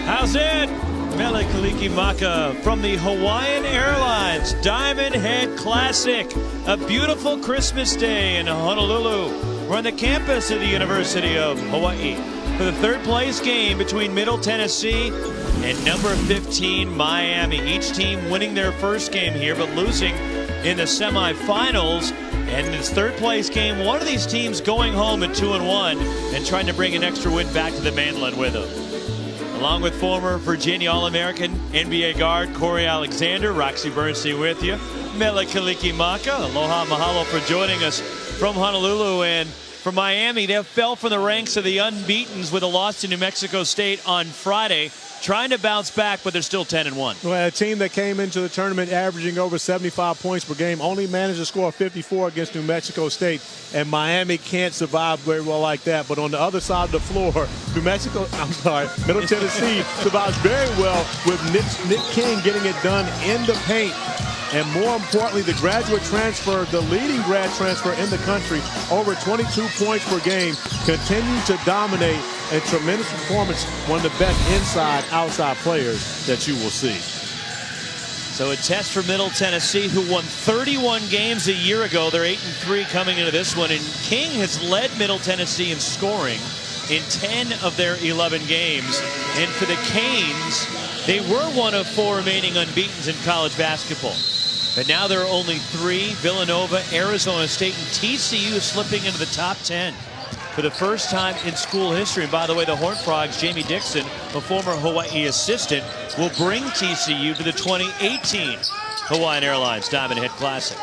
How's it? Mele Kalikimaka from the Hawaiian Airlines Diamond Head Classic. A beautiful Christmas day in Honolulu. We're on the campus of the University of Hawaii for the third place game between Middle Tennessee and number 15 Miami. Each team winning their first game here but losing in the semifinals. And in this third place game, one of these teams going home at 2-1 and trying to bring an extra win back to the mainland with them. Along with former Virginia All-American NBA guard Corey Alexander, Roxy Bernstein with you. Mele Kalikimaka, aloha, mahalo for joining us from Honolulu. And for Miami, they fell from the ranks of the unbeatens with a loss to New Mexico State on Friday. Trying to bounce back, but they're still 10-1. Well, a team that came into the tournament averaging over 75 points per game only managed to score 54 against New Mexico State, and Miami can't survive very well like that. But on the other side of the floor, Middle Tennessee survives very well with Nick King getting it done in the paint. And more importantly, the graduate transfer, the leading grad transfer in the country, over 22 points per game, continues to dominate. A tremendous performance, one of the best inside-outside players that you will see. So a test for Middle Tennessee, who won 31 games a year ago. They're 8-3 coming into this one. And King has led Middle Tennessee in scoring in 10 of their 11 games. And for the Canes, they were one of 4 remaining unbeatens in college basketball. But now there are only 3. Villanova, Arizona State, and TCU slipping into the top 10 for the first time in school history. And by the way, the Horned Frogs, Jamie Dixon, a former Hawaii assistant, will bring TCU to the 2018 Hawaiian Airlines Diamond Head Classic.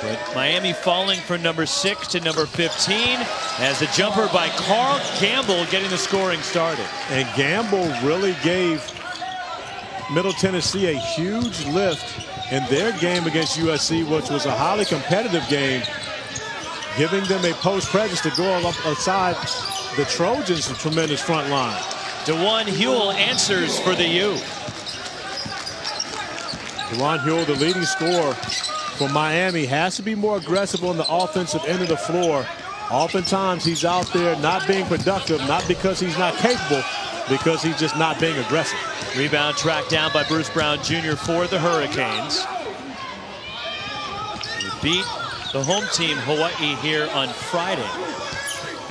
But Miami falling from number 6 to number 15 as the jumper by Carl Gamble getting the scoring started. And Gamble really gave Middle Tennessee a huge lift in their game against USC, which was a highly competitive game, giving them a post presence to go outside the Trojans, a tremendous front line. DeJuan Huell answers for the U. DeJuan Huell, the leading scorer for Miami, has to be more aggressive on the offensive end of the floor. Oftentimes he's out there not being productive, not because he's not capable, because he's just not being aggressive. Rebound tracked down by Bruce Brown Jr. for the Hurricanes. Beat the home team, Hawaii, here on Friday,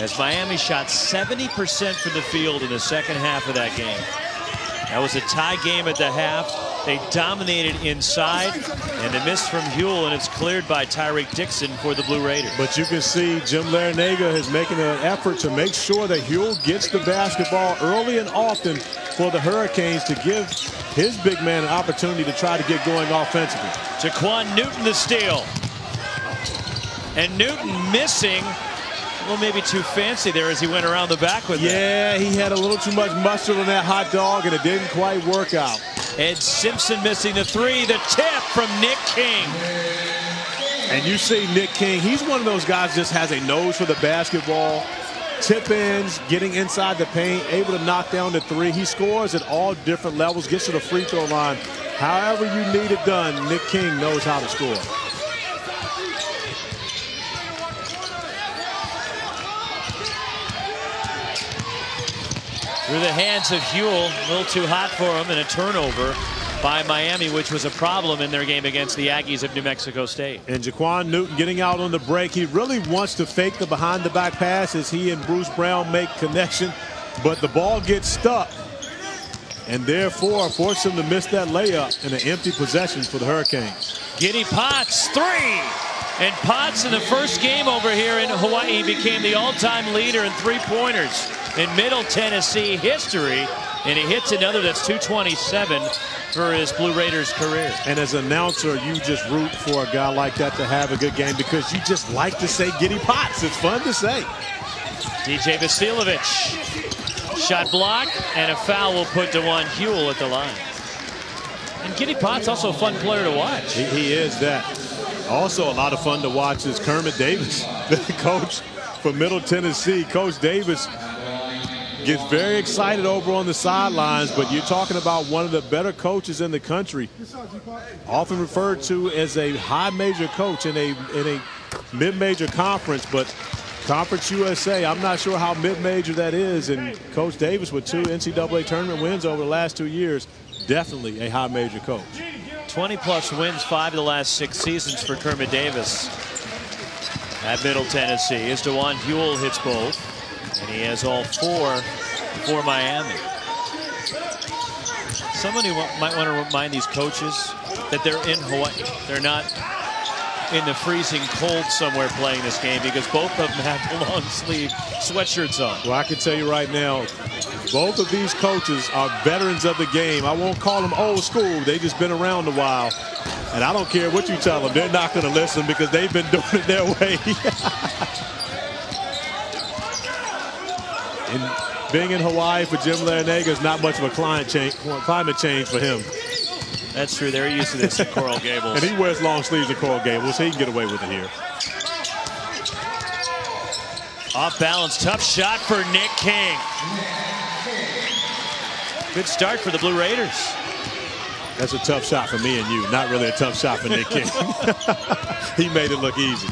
as Miami shot 70% from the field in the second half of that game. That was a tie game at the half. They dominated inside, and they missed from Huell, and it's cleared by Tyreek Dixon for the Blue Raiders. But you can see Jim Larinaga is making an effort to make sure that Huell gets the basketball early and often for the Hurricanes to give his big man an opportunity to try to get going offensively. Jaquan Newton the steal. And Newton missing. Well, maybe too fancy there as he went around the back with that. He had a little too much mustard on that hot dog, and it didn't quite work out. Ed Simpson missing the 3. The tip from Nick King. And you see Nick King, he's one of those guys just has a nose for the basketball. Tip-ins, getting inside the paint, able to knock down the 3. He scores at all different levels, gets to the free throw line. However you need it done, Nick King knows how to score. Through the hands of Huell, a little too hot for him, and a turnover by Miami, which was a problem in their game against the Aggies of New Mexico State. And Jaquan Newton getting out on the break. He really wants to fake the behind-the-back pass as he and Bruce Brown make connection, but the ball gets stuck, and therefore forced him to miss that layup in an empty possession for the Hurricanes. Giddy Potts, 3! And Potts in the first game over here in Hawaii became the all-time leader in three-pointers in Middle Tennessee history, and he hits another that's 227 for his Blue Raiders career. And as an announcer, you just root for a guy like that to have a good game because you just like to say Giddy Potts. It's fun to say. DJ Vasiljevic, shot block, and a foul will put DeJuan Huell at the line. And Giddy Potts also a fun player to watch. He is that. Also a lot of fun to watch is Kermit Davis, the coach for Middle Tennessee. Coach Davis gets very excited over on the sidelines, but you're talking about one of the better coaches in the country, often referred to as a high major coach in a mid-major conference, but Conference USA, I'm not sure how mid-major that is. And Coach Davis with 2 NCAA tournament wins over the last 2 years, definitely a high major coach. 20-plus wins 5 of the last 6 seasons for Kermit Davis at Middle Tennessee. As DeJuan Huell hits both, and he has all 4 for Miami. Somebody might want to remind these coaches that they're in Hawaii. They're not in the freezing cold somewhere playing this game, because both of them have long sleeve sweatshirts on. Well, I can tell you right now, both of these coaches are veterans of the game. I won't call them old school. They've just been around a while. And I don't care what you tell them, they're not going to listen because they've been doing it their way. And being in Hawaii for Jim Larinaga is not much of a climate change for him. That's true. They're used to this at Coral Gables. And he wears long sleeves at Coral Gables, so he can get away with it here. Off balance, tough shot for Nick King. Good start for the Blue Raiders. That's a tough shot for me and you. Not really a tough shot for Nick King. He made it look easy.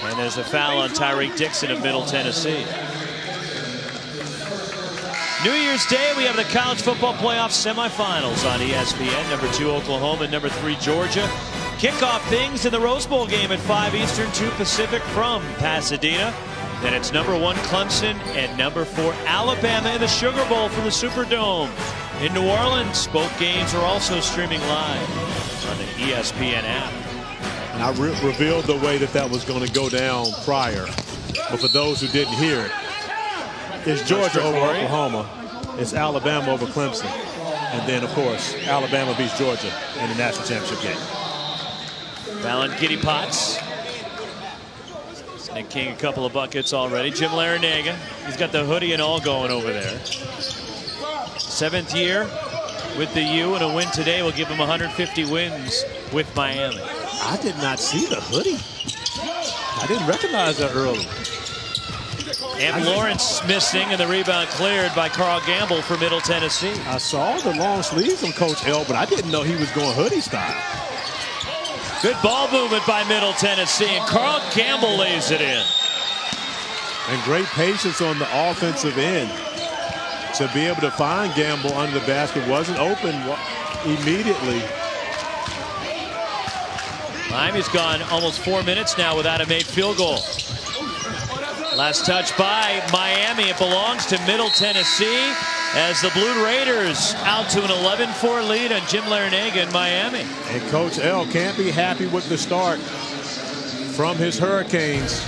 And there's a foul on Tyreek Dixon of Middle Tennessee. New Year's Day, we have the college football playoff semifinals on ESPN. Number 2, Oklahoma, and number 3, Georgia. Kick off things in the Rose Bowl game at 5 Eastern, 2 Pacific from Pasadena. Then it's number 1, Clemson, and number 4, Alabama in the Sugar Bowl from the Superdome in New Orleans. Both games are also streaming live on the ESPN app. And I revealed the way that was going to go down prior. But for those who didn't hear it, it's Georgia over Oklahoma. It's Alabama over Clemson. And then, of course, Alabama beats Georgia in the national championship game. Fallon Giddy Potts. Nick King a couple of buckets already. Jim Larinaga, he's got the hoodie and all going over there. 7th year with the U, and a win today will give him 150 wins with Miami. I did not see the hoodie. I didn't recognize that early. And Lawrence missing, and the rebound cleared by Carl Gamble for Middle Tennessee. I saw the long sleeves from Coach L, but I didn't know he was going hoodie style. Good ball movement by Middle Tennessee, and Carl Gamble lays it in. And great patience on the offensive end to be able to find Gamble under the basket. Wasn't open immediately. Miami's gone almost 4 minutes now without a made field goal. Last touch by Miami. It belongs to Middle Tennessee as the Blue Raiders out to an 11-4 lead on Jim Larinaga in Miami. And Coach L can't be happy with the start from his Hurricanes.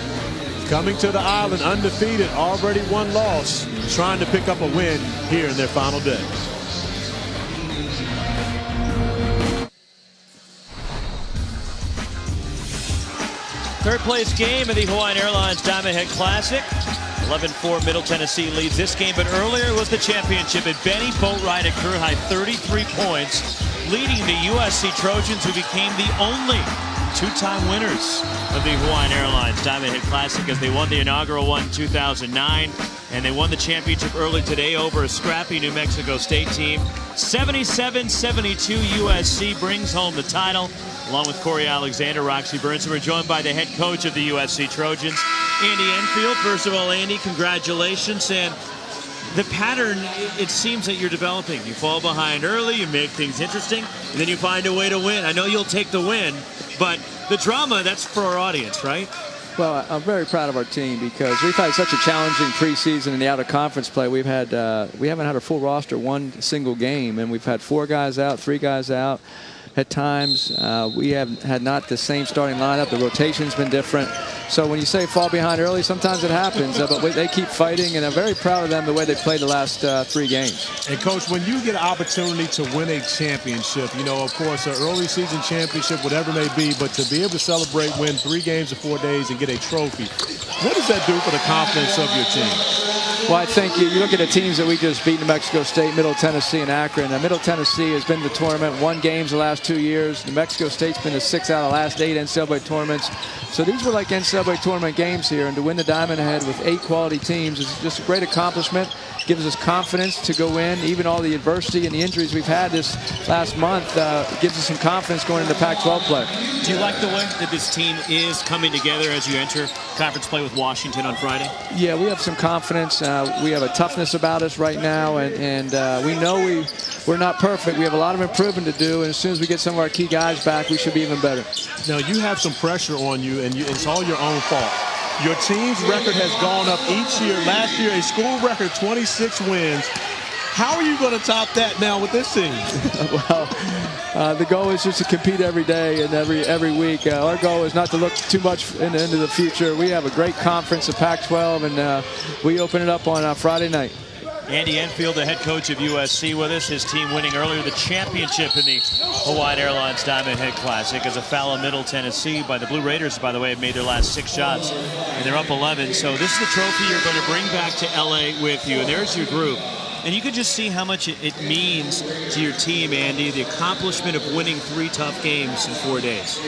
Coming to the island undefeated, already 1 loss, trying to pick up a win here in their final day. Third place game of the Hawaiian Airlines Diamond Head Classic. 11-4 Middle Tennessee leads this game, but earlier was the championship at Benny Boatwright at career high 33 points, leading the USC Trojans, who became the only 2-time winners of the Hawaiian Airlines Diamond Head Classic, as they won the inaugural one in 2009, and they won the championship early today over a scrappy New Mexico State team. 77-72 USC brings home the title, along with Corey Alexander, Roxy Burns. And we're joined by the head coach of the USC Trojans, Andy Enfield. First of all, Andy, congratulations. And the pattern, it seems that you're developing. You fall behind early, you make things interesting, and then you find a way to win. I know you'll take the win, but the drama, that's for our audience, right? Well, I'm very proud of our team because we've had such a challenging preseason in the out-of-conference play. We haven't had a full roster one single game, and we've had 4 guys out, 3 guys out. At times, we have had not the same starting lineup. The rotation's been different. So when you say fall behind early, sometimes it happens. But they keep fighting, and I'm very proud of them the way they played the last 3 games. And, Coach, when you get an opportunity to win a championship, you know, of course, an early season championship, whatever it may be, but to be able to celebrate, win 3 games in 4 days and get a trophy, what does that do for the confidence of your team? Well, I think you look at the teams that we just beat, New Mexico State, Middle Tennessee, and Akron. Middle Tennessee has been to the tournament, 1 games the last 2 years. New Mexico State's been to 6 out of the last 8 NCAA tournaments. So these were like NCAA tournament games here, and to win the Diamond Head with 8 quality teams is just a great accomplishment. gives us confidence to go in. Even all the adversity and the injuries we've had this last month gives us some confidence going into Pac-12 play. Do you like the way that this team is coming together as you enter conference play with Washington on Friday? Yeah, we have some confidence. We have a toughness about us right now, and we know we're not perfect. We have a lot of improvement to do, and as soon as we get some of our key guys back, we should be even better. Now, you have some pressure on you, and it's all your own fault. Your team's record has gone up each year. Last year, a school record 26 wins. How are you going to top that now with this team? Well, the goal is just to compete every day and every week. Our goal is not to look too much into the future. We have a great conference of Pac-12, and we open it up on Friday night. Andy Enfield, the head coach of USC, with us. His team winning earlier the championship in the Hawaiian Airlines Diamond Head Classic as a foul in Middle Tennessee by the Blue Raiders, by the way, have made their last 6 shots, and they're up 11. So this is the trophy you're going to bring back to L.A. with you, and there's your group. And you could just see how much it means to your team, Andy, the accomplishment of winning 3 tough games in 4 days.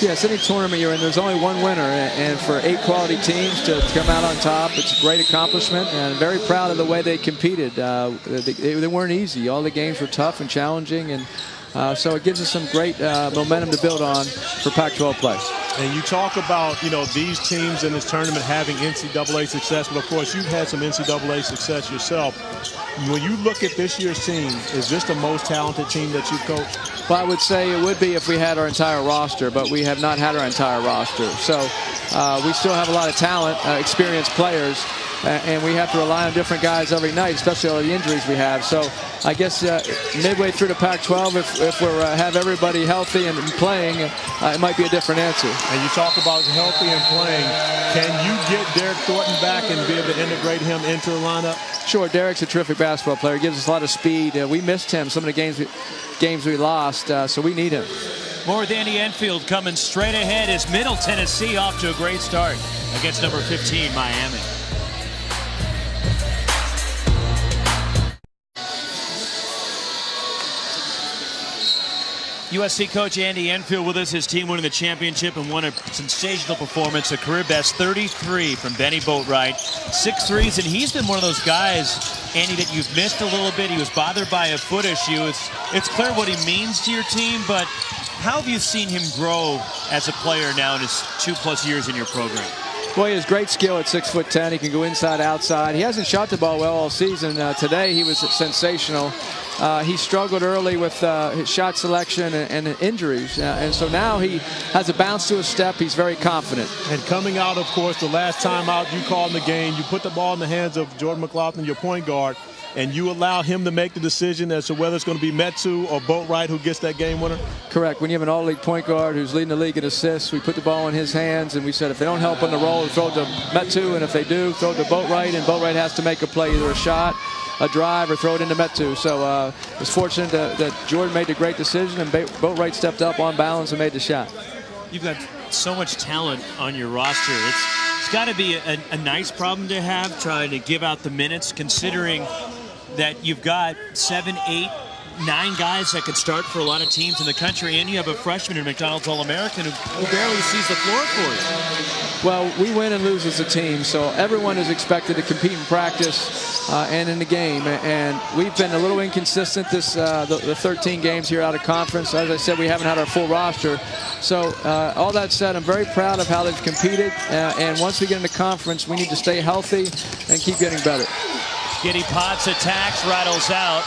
Yes, any tournament you're in, there's only one winner. And for 8 quality teams to come out on top, it's a great accomplishment. And I'm very proud of the way they competed. They weren't easy. All the games were tough and challenging. And so it gives us some great momentum to build on for Pac-12 play. And you talk about, these teams in this tournament having NCAA success, but of course you've had some NCAA success yourself. When you look at this year's team, is this the most talented team that you've coached? Well, I would say it would be if we had our entire roster, but we have not had our entire roster. So we still have a lot of talent, experienced players, and we have to rely on different guys every night, especially all the injuries we have. So I guess midway through the Pac-12, if we have everybody healthy and playing, it might be a different answer. And you talk about healthy and playing. Can you get Derek Thornton back and be able to integrate him into the lineup? Sure, Derek's a terrific basketball player. He gives us a lot of speed. We missed him some of the games we lost, so we need him. More with Andy Enfield coming straight ahead as Middle Tennessee off to a great start against number 15, Miami. USC coach Andy Enfield with us. His team winning the championship and won a sensational performance, a career best 33 from Benny Boatwright. 6 threes, and he's been one of those guys, Andy, that you've missed a little bit. He was bothered by a foot issue. It's clear what he means to your team, but how have you seen him grow as a player now in his 2+ years in your program? Well, he has great skill at 6'10". He can go inside, outside. He hasn't shot the ball well all season. Today he was sensational. He struggled early with his shot selection and injuries. And so now he has a bounce to his step. He's very confident. And coming out, of course, the last time out you called in the game, you put the ball in the hands of Jordan McLaughlin, your point guard, and you allow him to make the decision as to whether it's going to be Metu or Boatwright who gets that game winner? Correct. When you have an all-league point guard who's leading the league in assists, we put the ball in his hands, and we said if they don't help on the roll, throw it to Metu, and if they do, throw it to Boatwright, and Boatwright has to make a play, either a shot, a drive, or throw it into Metu. So it's fortunate that Jordan made the great decision, and Boatwright stepped up on balance and made the shot. You've got so much talent on your roster. It's got to be a nice problem to have, trying to give out the minutes, considering that you've got 7, 8, 9 guys that could start for a lot of teams in the country, and you have a freshman in McDonald's All-American who barely sees the floor for you. Well, we win and lose as a team, so everyone is expected to compete in practice and in the game. And we've been a little inconsistent the 13 games here out of conference. As I said, we haven't had our full roster. So all that said, I'm very proud of how they've competed. And once we get into conference, we need to stay healthy and keep getting better. Giddy Potts attacks, rattles out,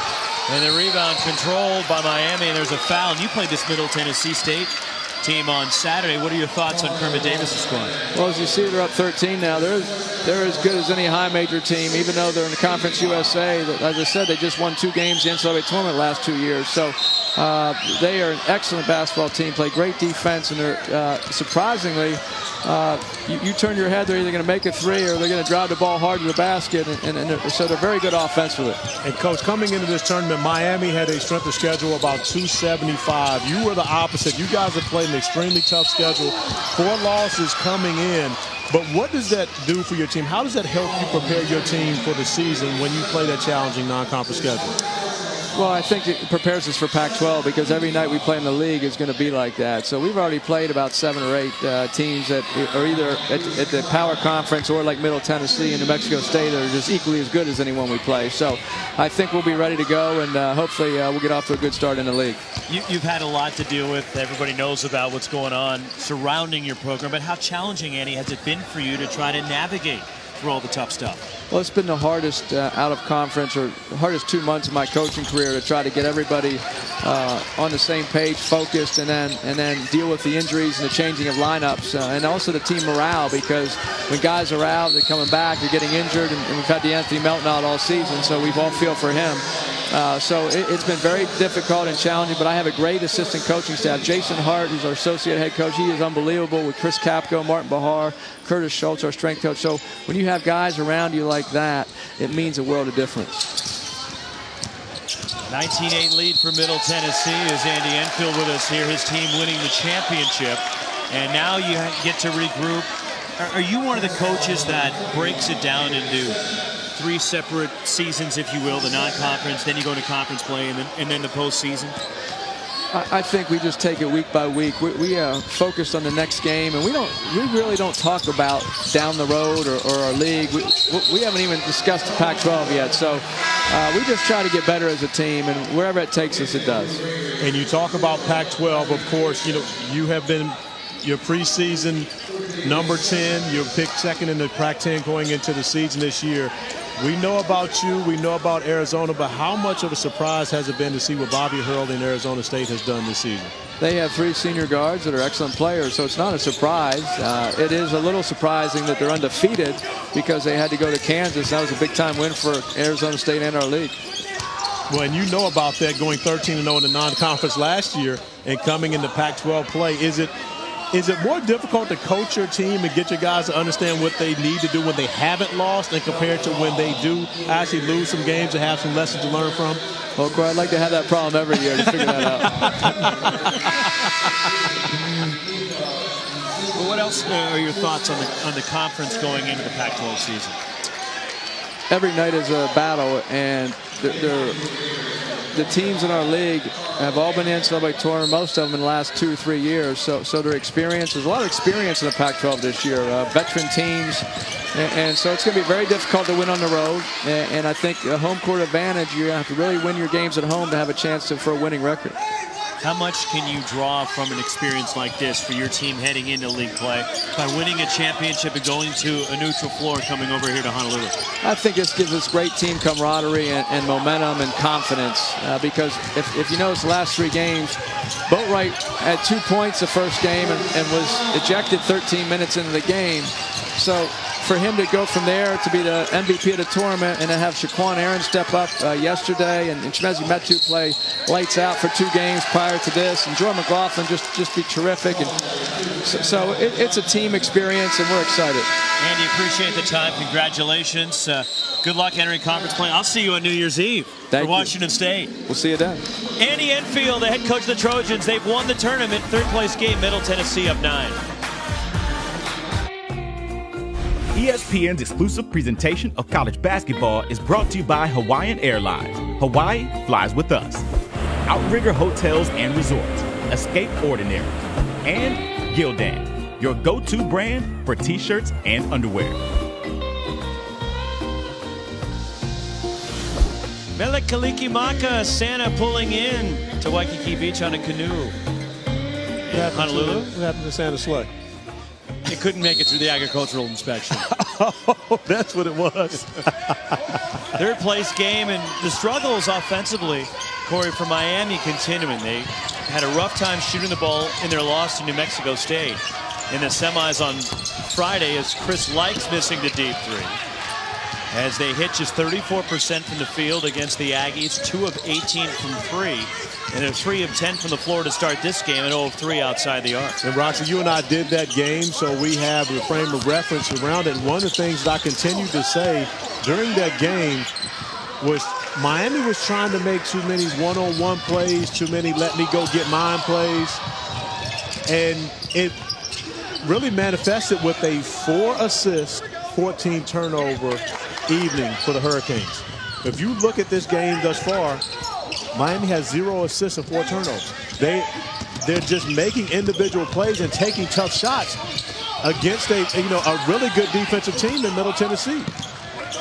and the rebound controlled by Miami, and there's a foul. And you played this Middle Tennessee State team on Saturday. What are your thoughts on Kermit Davis' squad? Well, as you see, they're up 13 now. They're as good as any high major team, even though they're in the Conference USA. As I said, they just won 2 games in the NCAA tournament last 2 years. So they are an excellent basketball team, play great defense, and they're surprisingly, you turn your head, they're either going to make a 3 or they're going to drive the ball hard to the basket, and so they're very good offensively. And, Coach, coming into this tournament, Miami had a strength of schedule about 275. You were the opposite. You guys have played an extremely tough schedule, 4 losses coming in. But what does that do for your team? How does that help you prepare your team for the season when you play that challenging non-conference schedule? Well, I think it prepares us for Pac-12 because every night we play in the league is going to be like that. So we've already played about 7 or 8 teams that are either at the Power Conference or like Middle Tennessee and New Mexico State that are just equally as good as anyone we play. So I think we'll be ready to go, and hopefully we'll get off to a good start in the league. You've had a lot to deal with. Everybody knows about what's going on surrounding your program, but how challenging, Andy, has it been for you to try to navigate through all the tough stuff? Well, it's been the hardest out of conference, or hardest 2 months of my coaching career, to try to get everybody on the same page, focused, and then deal with the injuries and the changing of lineups, and also the team morale, because when guys are out, they're coming back, they're getting injured, and we've had the Anthony Melton out all season, so we all feel for him. So it's been very difficult and challenging, but I have a great assistant coaching staff. Jason Hart, who's our associate head coach, he is unbelievable, with Chris Capco, Martin Bahar, Curtis Schultz, our strength coach. So when you have guys around you like that, it means a world of difference. 19-8 lead for Middle Tennessee as Andy Enfield with us here, his team winning the championship. And now you get to regroup. Are you one of the coaches that breaks it down into 3 separate seasons, if you will, the non-conference, then you go into conference play, and then the postseason? I think we just take it week by week. We focused on the next game, and we really don't talk about down the road or our league. We haven't even discussed the Pac-12 yet, so we just try to get better as a team, and wherever it takes us, it does. And you talk about Pac-12, of course, you have been your preseason number 10. You're picked second in the Pac-10 going into the season this year. We know about you, we know about Arizona, but how much of a surprise has it been to see what Bobby Hurley and Arizona State has done this season? They have 3 senior guards that are excellent players, so it's not a surprise. It is a little surprising that they're undefeated because they had to go to Kansas. That was a big-time win for Arizona State and our league. Well, and you know about that, going 13-0 in the non-conference last year and coming into Pac-12 play. Is it more difficult to coach your team and get your guys to understand what they need to do when they haven't lost and compared to when they do actually lose some games and have some lessons to learn from? Well, Corey, I'd like to have that problem every year to figure that out. Well, what else are your thoughts on the conference going into the Pac-12 season? Every night is a battle, and the teams in our league have all been in NCAA tournament, most of them in the last 2 or 3 years. So their experience, there's a lot of experience in the Pac-12 this year, veteran teams. And so it's going to be very difficult to win on the road. And I think a home court advantage, you have to really win your games at home to have a chance for a winning record. How much can you draw from an experience like this for your team heading into league play by winning a championship and going to a neutral floor coming over here to Honolulu? I think this gives us great team camaraderie and momentum and confidence because if you notice the last 3 games, Boatwright had 2 points the first game and was ejected 13 minutes into the game. So for him to go from there to be the MVP of the tournament and to have Shaquan Aaron step up yesterday and Chimezi Metu play lights out for 2 games prior to this, and Jordan McLaughlin just be terrific. And so it's a team experience, and we're excited. Andy, appreciate the time. Congratulations. Good luck entering conference play. I'll see you on New Year's Eve for Washington State. We'll see you then. Andy Enfield, the head coach of the Trojans. They've won the tournament. 3rd-place game, Middle Tennessee up 9. ESPN's exclusive presentation of college basketball is brought to you by Hawaiian Airlines. Hawaii flies with us. Outrigger Hotels and Resorts. Escape Ordinary. And Gildan, your go-to brand for t-shirts and underwear. Mele Kalikimaka, Santa pulling in to Waikiki Beach on a canoe. In Honolulu. What happened to Santa's sleigh? It couldn't make it through the agricultural inspection. Oh, that's what it was. 3rd-place game, and the struggles offensively, Corey, for Miami continuing. They had a rough time shooting the ball in their loss to New Mexico State in the semis on Friday as Chris Likes missing the deep 3. As they hit just 34% from the field against the Aggies, 2 of 18 from 3. And they're 3 of 10 from the floor to start this game and 0 of 3 outside the arc. And Roxy, you and I did that game, so we have the frame of reference around it. And one of the things that I continue to say during that game was Miami was trying to make too many one-on-one plays, too many let me go get mine plays. And it really manifested with a 4-assist, 14-turnover evening for the Hurricanes. If you look at this game thus far, Miami has 0 assists and 4 turnovers. They're just making individual plays and taking tough shots against a really good defensive team in Middle Tennessee.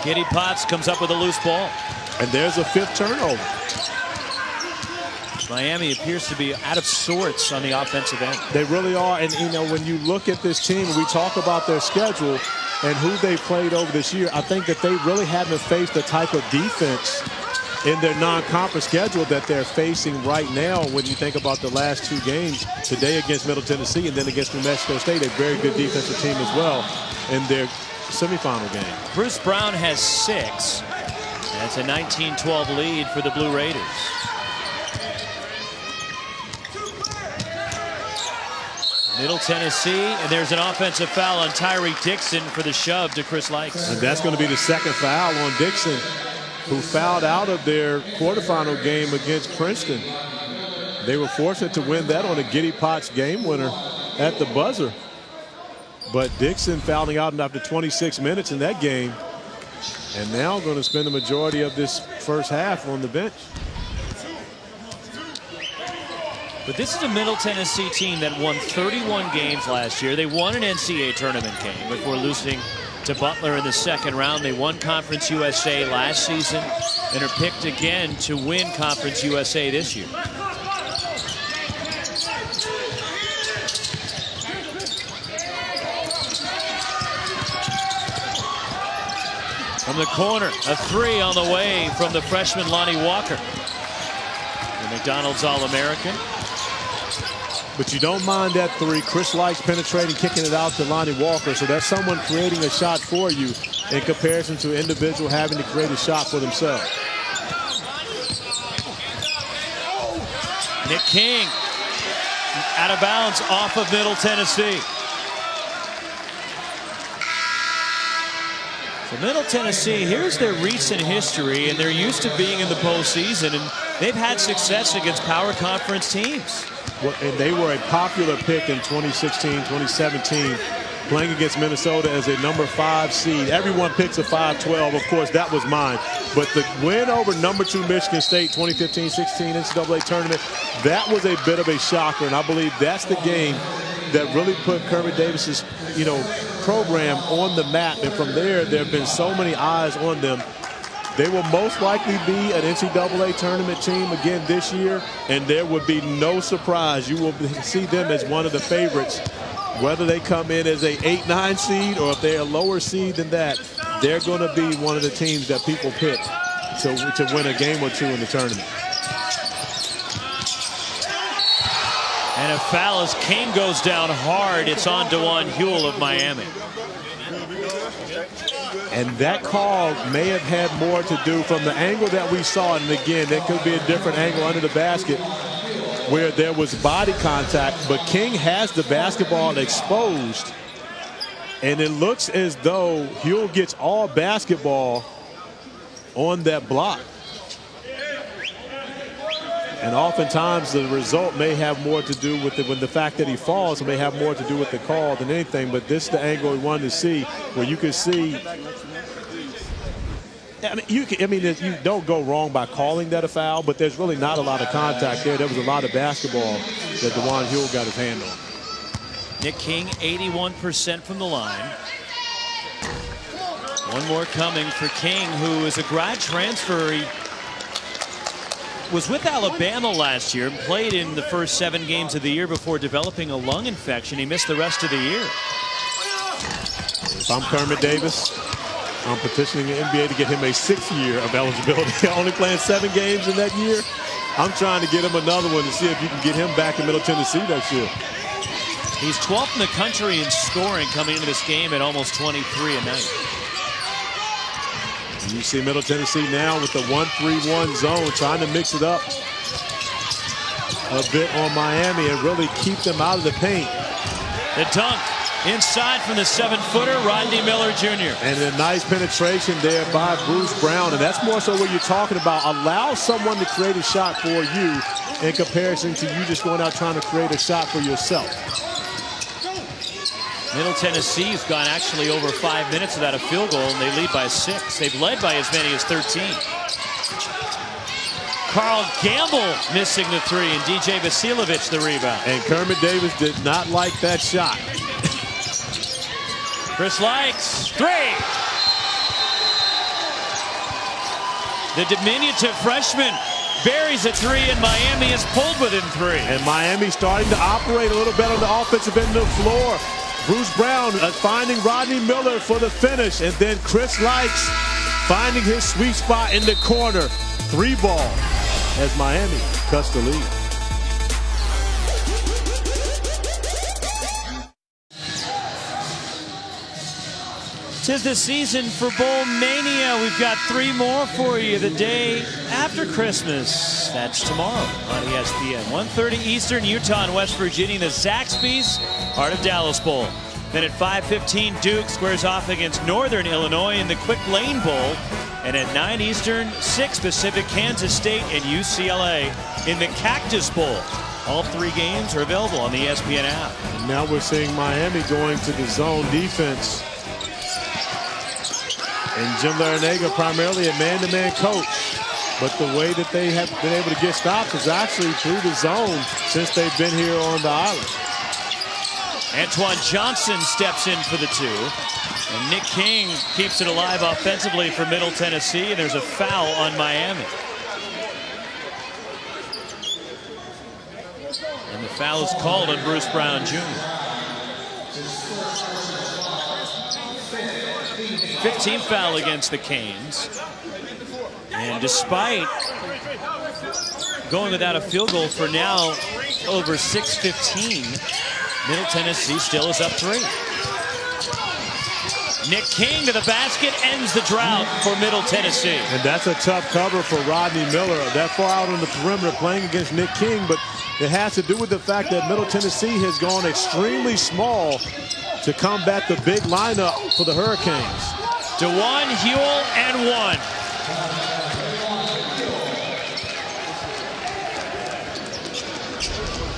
Giddy Potts comes up with a loose ball. And there's a 5th turnover. Miami appears to be out of sorts on the offensive end. They really are. And, when you look at this team, we talk about their schedule and who they played over this year, I think that they really haven't faced the type of defense in their non-conference schedule that they're facing right now when you think about the last 2 games, today against Middle Tennessee and then against New Mexico State, a very good defensive team as well in their semifinal game. Bruce Brown has 6. That's a 19-12 lead for the Blue Raiders. Middle Tennessee, and there's an offensive foul on Tyree Dixon for the shove to Chris Likes. And that's going to be the 2nd foul on Dixon, who fouled out of their quarterfinal game against Princeton. They were fortunate to win that on a Giddy Potts game winner at the buzzer. But Dixon fouling out after 26 minutes in that game, and now going to spend the majority of this first half on the bench. But this is a Middle Tennessee team that won 31 games last year. They won an NCAA tournament game before losing to Butler in the 2nd round. They won Conference USA last season and are picked again to win Conference USA this year. From the corner, a 3 on the way from the freshman Lonnie Walker, the McDonald's All-American. But you don't mind that 3. Chris Likes penetrating, kicking it out to Lonnie Walker. So that's someone creating a shot for you in comparison to an individual having to create a shot for themselves. Nick King out of bounds off of Middle Tennessee. So Middle Tennessee, here's their recent history, and they're used to being in the postseason, and they've had success against power conference teams. Well, and they were a popular pick in 2016, 2017, playing against Minnesota as a number 5 seed. Everyone picks a 5-12. Of course, that was mine. But the win over number 2 Michigan State, 2015-16 NCAA tournament, that was a bit of a shocker. And I believe that's the game that really put Kermit Davis's, program on the map. And from there have been so many eyes on them. They will most likely be an NCAA tournament team again this year, and there would be no surprise. You will see them as one of the favorites, whether they come in as a 8-9 seed or if they're a lower seed than that. They're going to be one of the teams that people pick to win a game or 2 in the tournament. And a foul as King goes down hard. It's on DeJuan Huell of Miami. And that call may have had more to do from the angle that we saw. And again, that could be a different angle under the basket where there was body contact. But King has the basketball exposed. And it looks as though Huell gets all basketball on that block. And oftentimes the result may have more to do with the fact that he falls may have more to do with the call than anything. But this is the angle we wanted to see, where you could see. You don't go wrong by calling that a foul, but there's really not a lot of contact there. There was a lot of basketball that DeJuan Huell got his hand on. Nick King, 81% from the line. One more coming for King, who is a grad transfer. He was with Alabama last year and played in the first 7 games of the year before developing a lung infection. He missed the rest of the year. If I'm Kermit Davis, I'm petitioning the NBA to get him a 6th year of eligibility. Only playing 7 games in that year. I'm trying to get him another one to see if you can get him back in Middle Tennessee next year. He's 12th in the country in scoring coming into this game at almost 23 a night. You see Middle Tennessee now with the 1-3-1 zone, trying to mix it up a bit on Miami and really keep them out of the paint. The dunk inside from the 7-footer, Rodney Miller Jr. And a nice penetration there by Bruce Brown. And that's more so what you're talking about. Allow someone to create a shot for you in comparison to you just going out trying to create a shot for yourself. Middle Tennessee's gone actually over 5 minutes without a field goal, and they lead by 6. They've led by as many as 13. Carl Gamble missing the three, and DJ Vasiljevic the rebound. And Kermit Davis did not like that shot. Chris Likes, three. The diminutive freshman buries a three, and Miami is pulled within three. And Miami starting to operate a little better on the offensive end of the floor. Bruce Brown finding Rodney Miller for the finish, and then Chris Likes finding his sweet spot in the corner. Three ball as Miami cuts the lead. Tis the season for Bowl Mania. We've got three more for you the day after Christmas. That's tomorrow on ESPN. 1:30 Eastern, Utah and West Virginia, the Zaxby's Heart of Dallas Bowl. Then at 5:15, Duke squares off against Northern Illinois in the Quick Lane Bowl. And at 9 Eastern, 6 Pacific, Kansas State and UCLA in the Cactus Bowl. All three games are available on the ESPN app. And now we're seeing Miami going to the zone defense. And Jim Larinaga primarily a man-to-man coach. But the way that they have been able to get stops is actually through the zone since they've been here on the island. Antoine Johnson steps in for the two. And Nick King keeps it alive offensively for Middle Tennessee. And there's a foul on Miami. And the foul is called on Bruce Brown Jr. 15th foul against the Canes. And despite going without a field goal for now over 6:15, Middle Tennessee still is up 3. Nick King to the basket, ends the drought for Middle Tennessee. And that's a tough cover for Rodney Miller. That far out on the perimeter playing against Nick King, but it has to do with the fact that Middle Tennessee has gone extremely small to combat the big lineup for the Hurricanes. DeJuan Huell and one.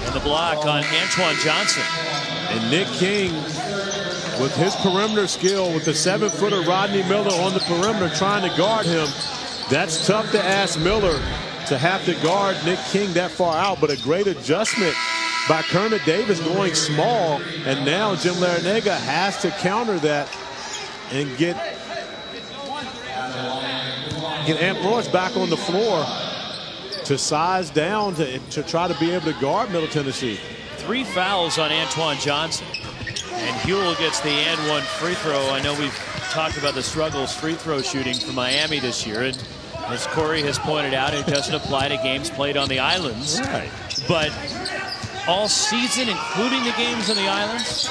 And the block on Antoine Johnson. And Nick King, with his perimeter skill, with the 7-footer Rodney Miller on the perimeter trying to guard him, that's tough to ask Miller to have to guard Nick King that far out. But a great adjustment by Kermit Davis going small. And now Jim Larinaga has to counter that and get Ant Royce back on the floor to size down to try to be able to guard Middle Tennessee. 3 fouls on Antoine Johnson. And Huell gets the and one free throw. I know we've talked about the struggles free throw shooting for Miami this year. And as Corey has pointed out, it doesn't apply to games played on the islands. Right. But all season, including the games on the islands,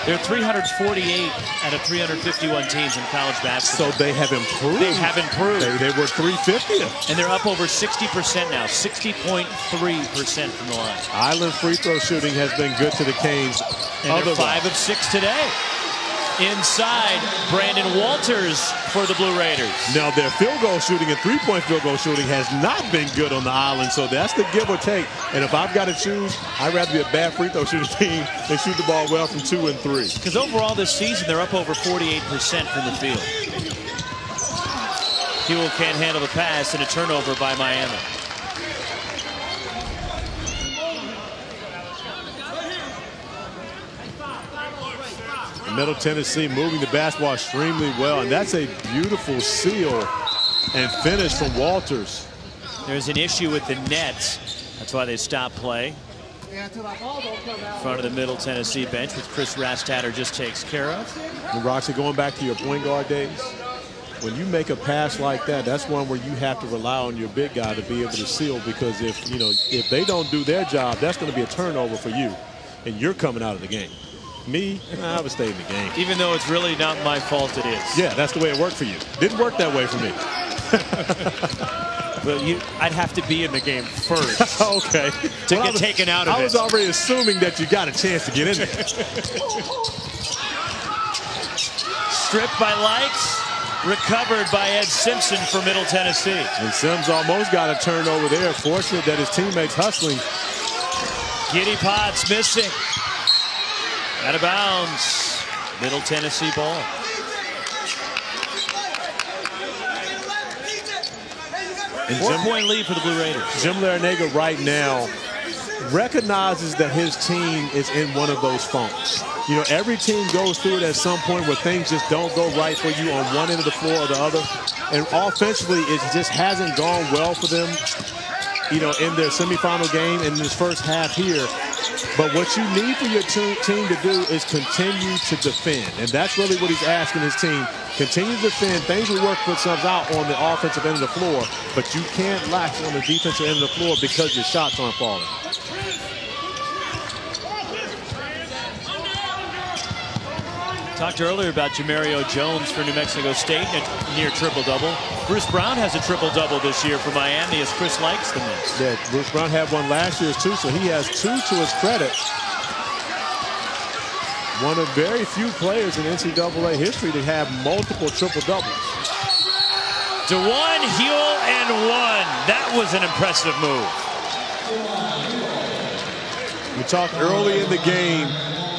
they're 348 out of 351 teams in college basketball. So they have improved. They have improved. They were 350th. And they're up over 60% now, 60.3% from the line. Island free throw shooting has been good to the Canes. And they're 5 of 6 today. Inside, Brandon Walters for the Blue Raiders. Now their field goal shooting and three-point field goal shooting has not been good on the island, so that's the give or take. And if I've got to choose, I'd rather be a bad free throw shooting team than shoot the ball well from 2 and 3. Because overall this season, they're up over 48% from the field. Huell can't handle the pass, and a turnover by Miami. Middle Tennessee moving the basketball extremely well, and that's a beautiful seal and finish from Walters. There's an issue with the net. That's why they stopped play. In front of the Middle Tennessee bench, which Chris Rastatter just takes care of. And Roxy, going back to your point guard days, when you make a pass like that, that's one where you have to rely on your big guy to be able to seal, because if they don't do their job, that's going to be a turnover for you, and you're coming out of the game. Me, I would stay in the game. Even though it's really not my fault, it is. Yeah, that's the way it worked for you. Didn't work that way for me. But I'd have to be in the game first. Okay. To get taken out of it. I was already assuming that you got a chance to get in there. Stripped by Likes. Recovered by Ed Simpson for Middle Tennessee. And Sims almost got a turnover there. Fortunate that his teammates hustling. Giddy Potts missing. Out of bounds. Middle Tennessee ball. And 4-point lead for the Blue Raiders. Jim Larrañaga right now recognizes that his team is in one of those funks. You know, every team goes through it at some point where things just don't go right for you on one end of the floor or the other. And offensively, it just hasn't gone well for them, you know, in their semifinal game and in this first half here. But what you need for your team to do is continue to defend. And that's really what he's asking his team. Continue to defend. Things will work themselves out on the offensive end of the floor, but you can't lax on the defensive end of the floor because your shots aren't falling. Talked earlier about Jamario Jones for New Mexico State, a near triple-double. Bruce Brown has a triple-double this year for Miami as Chris likes the miss. Yeah, Bruce Brown had one last year too, so he has 2 to his credit. One of very few players in NCAA history to have multiple triple-doubles. DeJuan Huell and 1. That was an impressive move. We talked early in the game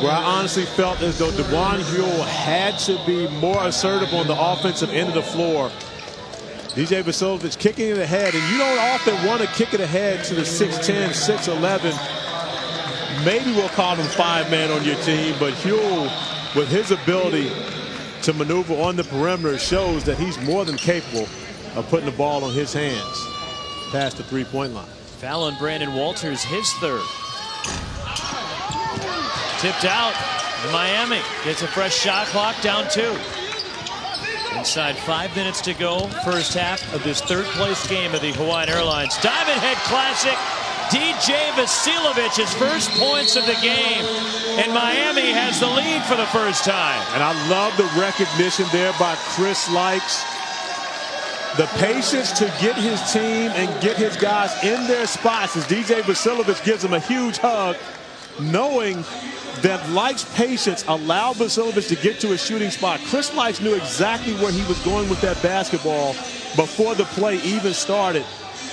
where I honestly felt as though DeJuan Huell had to be more assertive on the offensive end of the floor. DJ Vasiljevic kicking it ahead, and you don't often want to kick it ahead to the 6'10", 6'11". Maybe we'll call him 5-man on your team, but Huell, with his ability to maneuver on the perimeter, shows that he's more than capable of putting the ball on his hands past the three-point line. Foul on Brandon Walters, his third. Tipped out. Miami gets a fresh shot clock, down 2. Inside 5 minutes to go, first half of this third-place game of the Hawaiian Airlines Diamond Head Classic. DJ Vasiljevic, his first points of the game, and Miami has the lead for the first time. And I love the recognition there by Chris Likes. The patience to get his team and get his guys in their spots as DJ Vasiljevic gives them a huge hug, knowing that Likes' patience allowed Vasiljevic to get to a shooting spot. Chris Likes knew exactly where he was going with that basketball before the play even started.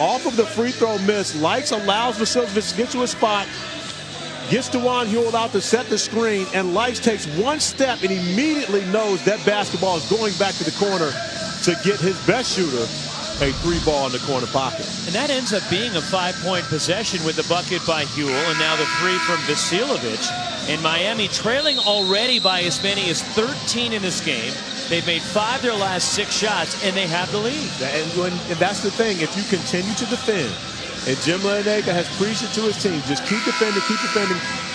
Off of the free throw miss, Likes allows Vasiljevic to get to a spot, gets DeJuan Huell out to set the screen, and Likes takes one step and immediately knows that basketball is going back to the corner to get his best shooter a 3-ball in the corner pocket. And that ends up being a 5-point possession with the bucket by Huell, and now the 3 from Vasiljevic. And Miami trailing already by as many as 13 in this game. They've made 5 their last 6 shots, and they have the lead. And that's the thing. If you continue to defend, and Jim Larrañaga has preached it to his team, just keep defending,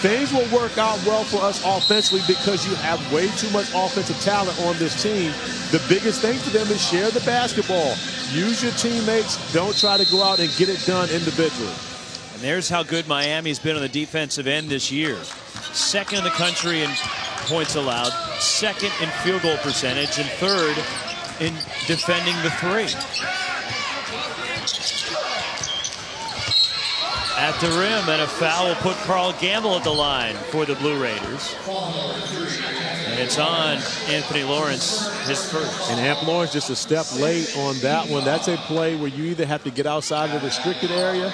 things will work out well for us offensively because you have way too much offensive talent on this team. The biggest thing for them is share the basketball. Use your teammates. Don't try to go out and get it done individually. And there's how good Miami's been on the defensive end this year. Second in the country in points allowed, second in field goal percentage, and third in defending the 3. At the rim, and a foul will put Carl Gamble at the line for the Blue Raiders. And it's on Anthony Lawrence, his first. And Amp Lawrence just a step late on that one. That's a play where you either have to get outside of the restricted area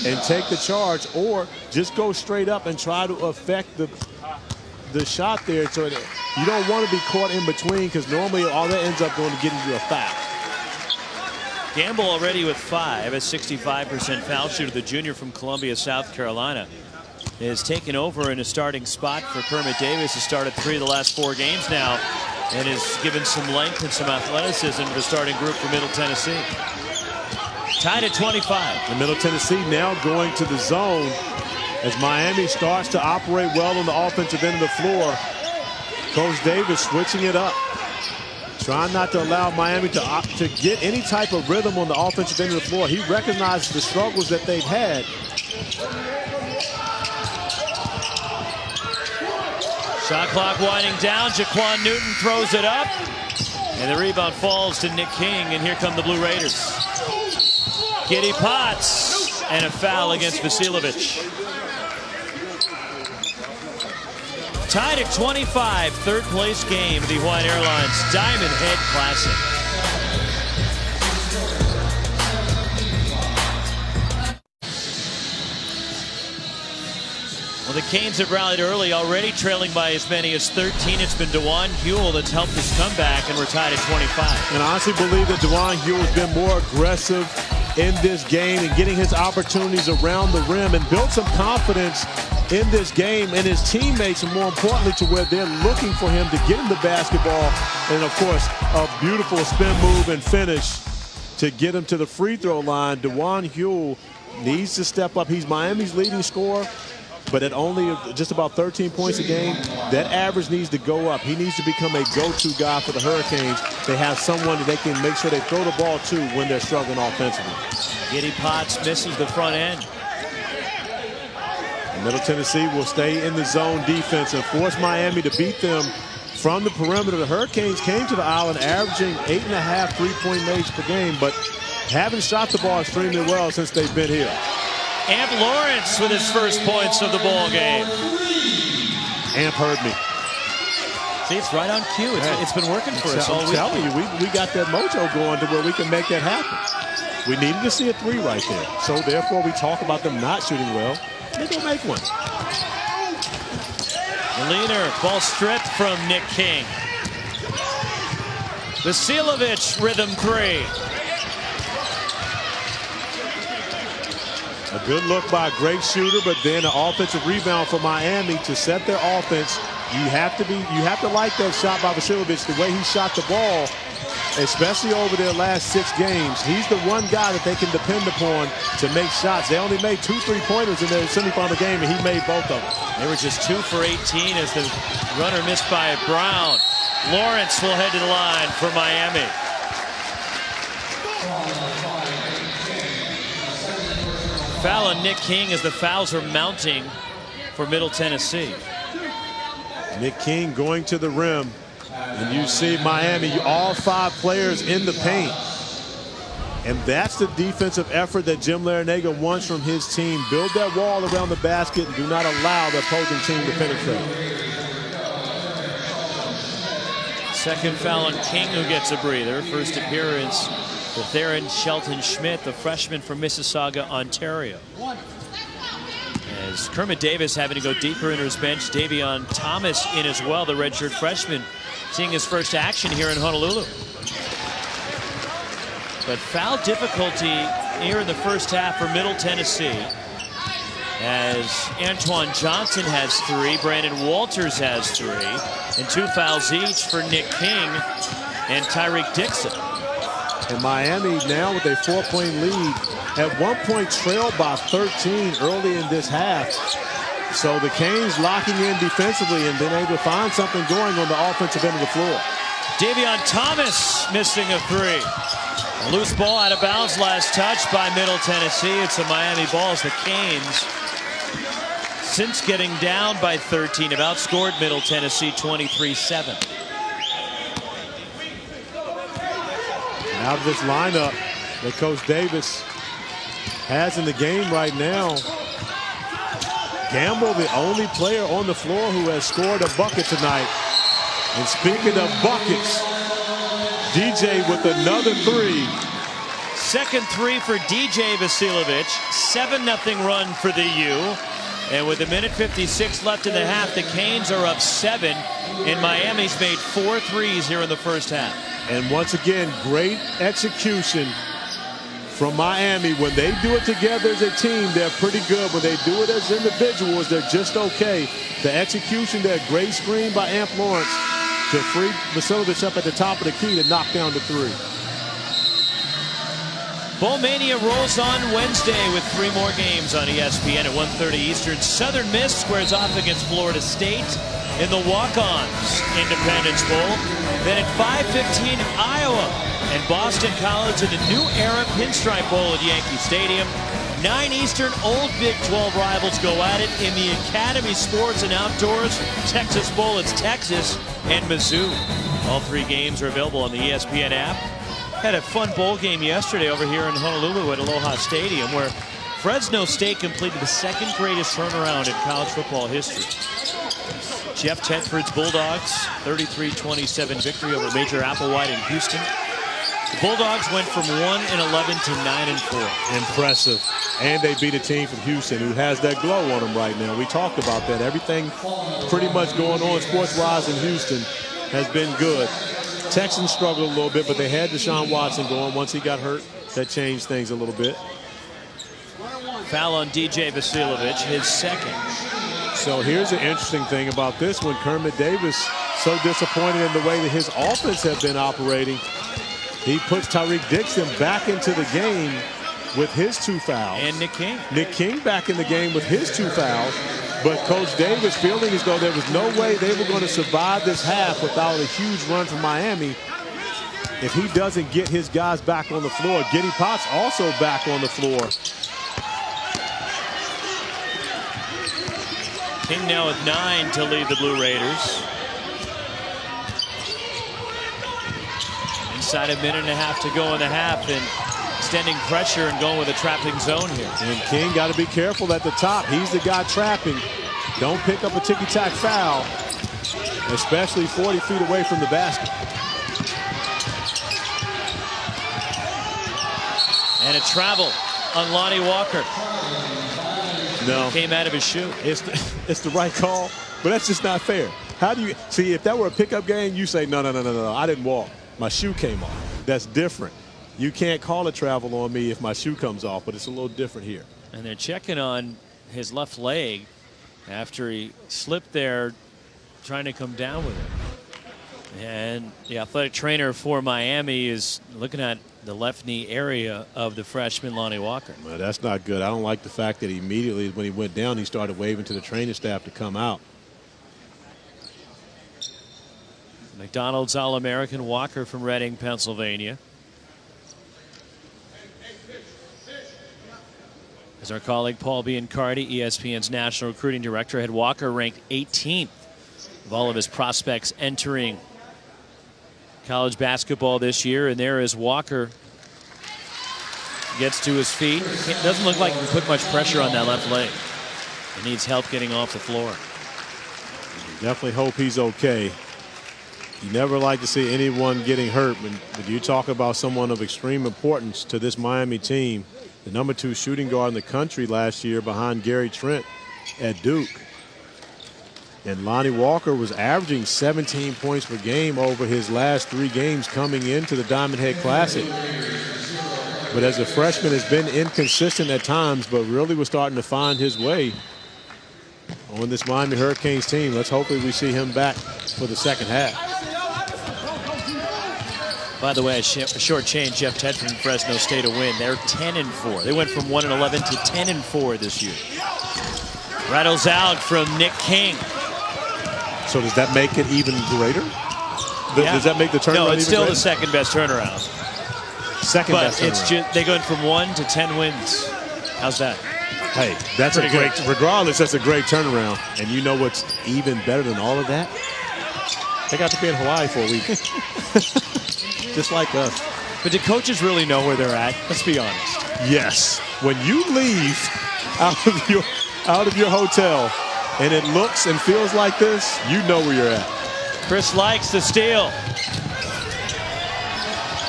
and take the charge, or just go straight up and try to affect the shot there. So you don't want to be caught in between, because normally all that ends up going to getting you a foul. Gamble already with 5, a 65% foul shooter. The junior from Columbia, South Carolina, is taken over in a starting spot for Kermit Davis, who started 3 of the last 4 games now, and has given some length and some athleticism to the starting group for Middle Tennessee. Tied at 25. And Middle Tennessee now going to the zone as Miami starts to operate well on the offensive end of the floor. Coach Davis switching it up, trying not to allow Miami to get any type of rhythm on the offensive end of the floor. He recognizes the struggles that they've had. Shot clock winding down. Jaquan Newton throws it up, and the rebound falls to Nick King, and here come the Blue Raiders. Giddy Potts, and a foul against Vasiljevic. Tied at 25, third place game of the Hawaiian Airlines Diamond Head Classic. Well, the Canes have rallied early, already trailing by as many as 13. It's been DeJuan Huell that's helped this comeback, and we're tied at 25. And I honestly believe that DeJuan Huell has been more aggressive in this game and getting his opportunities around the rim and built some confidence in this game and his teammates, and more importantly to where they're looking for him to get him the basketball. And, of course, a beautiful spin move and finish to get him to the free throw line. DeJuan Huell needs to step up. He's Miami's leading scorer, but at only just about 13 points a game, that average needs to go up. He needs to become a go-to guy for the Hurricanes. They have someone that they can make sure they throw the ball to when they're struggling offensively. Giddy Potts misses the front end. Middle Tennessee will stay in the zone defense and force Miami to beat them from the perimeter. The Hurricanes came to the island averaging 8.5 three-point makes per game, but haven't shot the ball extremely well since they've been here. Amp Lawrence with his first points of the ball game. Amp heard me. See, it's right on cue. It's been working for us all week. I'm telling you, we got that mojo going to where we can make that happen. We needed to see a three right there. So therefore, we talk about them not shooting well. They go make one. Leaner, ball stripped from Nick King. Vasiljevic, rhythm three. A good look by a great shooter, but then an offensive rebound for Miami to set their offense. You have to like that shot by Vasiljevic, the way he shot the ball, especially over their last 6 games. He's the one guy that they can depend upon to make shots. They only made 2 3-pointers in their semifinal game, and he made both of them. They were just 2 for 18 as the runner missed by Brown. Lawrence will head to the line for Miami. Foul on Nick King as the fouls are mounting for Middle Tennessee. Nick King going to the rim. And you see Miami, all 5 players in the paint. And that's the defensive effort that Jim Larranaga wants from his team. Build that wall around the basket and do not allow the opposing team to penetrate. Second foul on King, who gets a breather. First appearance for Theron Shelton Schmidt, the freshman from Mississauga, Ontario. As Kermit Davis having to go deeper into his bench, Davion Thomas in as well, the redshirt freshman, seeing his first action here in Honolulu. But foul difficulty here in the first half for Middle Tennessee, as Antoine Johnson has 3, Brandon Walters has 3, and 2 fouls each for Nick King and Tyreek Dixon. And Miami now with a 4-point lead, at one point trailed by 13 early in this half. So the Canes locking in defensively and being able to find something going on the offensive end of the floor. Davion Thomas missing a 3. A loose ball out of bounds, last touch by Middle Tennessee. It's a Miami ball as the Canes, since getting down by 13, have outscored Middle Tennessee 23-7. Out of this lineup that Coach Davis has in the game right now, Gamble, the only player on the floor who has scored a bucket tonight. And speaking of buckets, DJ with another 3. Second 3 for DJ Vasiljevic. 7-0 run for the U. And with 1:56 left in the half, the Canes are up 7. And Miami's made 4 threes here in the first half. And once again, great execution from Miami. When they do it together as a team, they're pretty good. When they do it as individuals, they're just okay. The execution there, great screen by Amp Lawrence to free Vasiljevic up at the top of the key to knock down the 3. Bowl Mania rolls on Wednesday with 3 more games on ESPN at 1:30 Eastern. Southern Miss squares off against Florida State in the Walk-Ons Independence Bowl. Then at 5:15, Iowa and Boston College in the New Era Pinstripe Bowl at Yankee Stadium. 9 Eastern, old Big 12 rivals go at it in the Academy Sports and Outdoors Texas Bowl. It's Texas and Mizzou. All 3 games are available on the ESPN app. Had a fun bowl game yesterday over here in Honolulu at Aloha Stadium, where Fresno State completed the 2nd greatest turnaround in college football history. Jeff Tedford's Bulldogs, 33-27 victory over Major Applewhite in Houston. The Bulldogs went from 1-11 to 9-4. Impressive. And they beat a team from Houston who has that glow on them right now. We talked about that. Everything pretty much going on sports-wise in Houston has been good. Texans struggled a little bit, but they had Deshaun Watson going. Once he got hurt, that changed things a little bit. Foul on DJ Vasiljevic, his second. So here's the interesting thing about this one. Kermit Davis so disappointed in the way that his offense have been operating. He puts Tyreek Dixon back into the game with his 2 fouls. And Nick King. Nick King back in the game with his 2 fouls. But Coach Davis feeling as though there was no way they were going to survive this half without a huge run from Miami. If he doesn't get his guys back on the floor. Giddy Potts also back on the floor. King now with 9 to lead the Blue Raiders. Inside a minute and a half to go in the half, and extending pressure and going with a trapping zone here. And King got to be careful at the top. He's the guy trapping. Don't pick up a ticky-tack foul, especially 40 feet away from the basket. And a travel on Lonnie Walker. No. Came out of his shoe. It's the right call, but that's just not fair. How do you see if that were a pickup game? You say no, I didn't walk. My shoe came off. That's different. You can't call a travel on me if my shoe comes off, but it's a little different here. And they're checking on his left leg after he slipped there, trying to come down with it. And the athletic trainer for Miami is looking at the left knee area of the freshman Lonnie Walker. Well, that's not good. I don't like the fact that immediately when he went down, he started waving to the training staff to come out. McDonald's All-American Walker from Reading, Pennsylvania. As our colleague Paul Biancardi, ESPN's national recruiting director, had Walker ranked 18th of all of his prospects entering college basketball this year. And there is Walker. Gets to his feet. Doesn't look like he can put much pressure on that left leg. He needs help getting off the floor. Definitely hope he's okay. You never like to see anyone getting hurt, but you talk about someone of extreme importance to this Miami team. The #2 shooting guard in the country last year behind Gary Trent at Duke. And Lonnie Walker was averaging 17 points per game over his last 3 games coming into the Diamond Head Classic. But as a freshman has been inconsistent at times, but really was starting to find his way on this Miami Hurricanes team. Let's hopefully we see him back for the second half. By the way, a short change, Jeff Tedford and Fresno State to win. They're 10-4. They went from 1-11 to 10-4 this year. Rattles out from Nick King. So does that make it even greater? Does that make the turnaround? No, it's even still greater? the second best turnaround. Second best But it's turnaround. just they go from 1 to 10 wins. How's that? Hey, that's Pretty a great. good. Regardless, that's a great turnaround. And you know what's even better than all of that? They got to be in Hawaii for a week. Just like us. But do coaches really know where they're at? Let's be honest. Yes. When you leave out of your hotel and it looks and feels like this, you know where you're at. Chris likes the steal.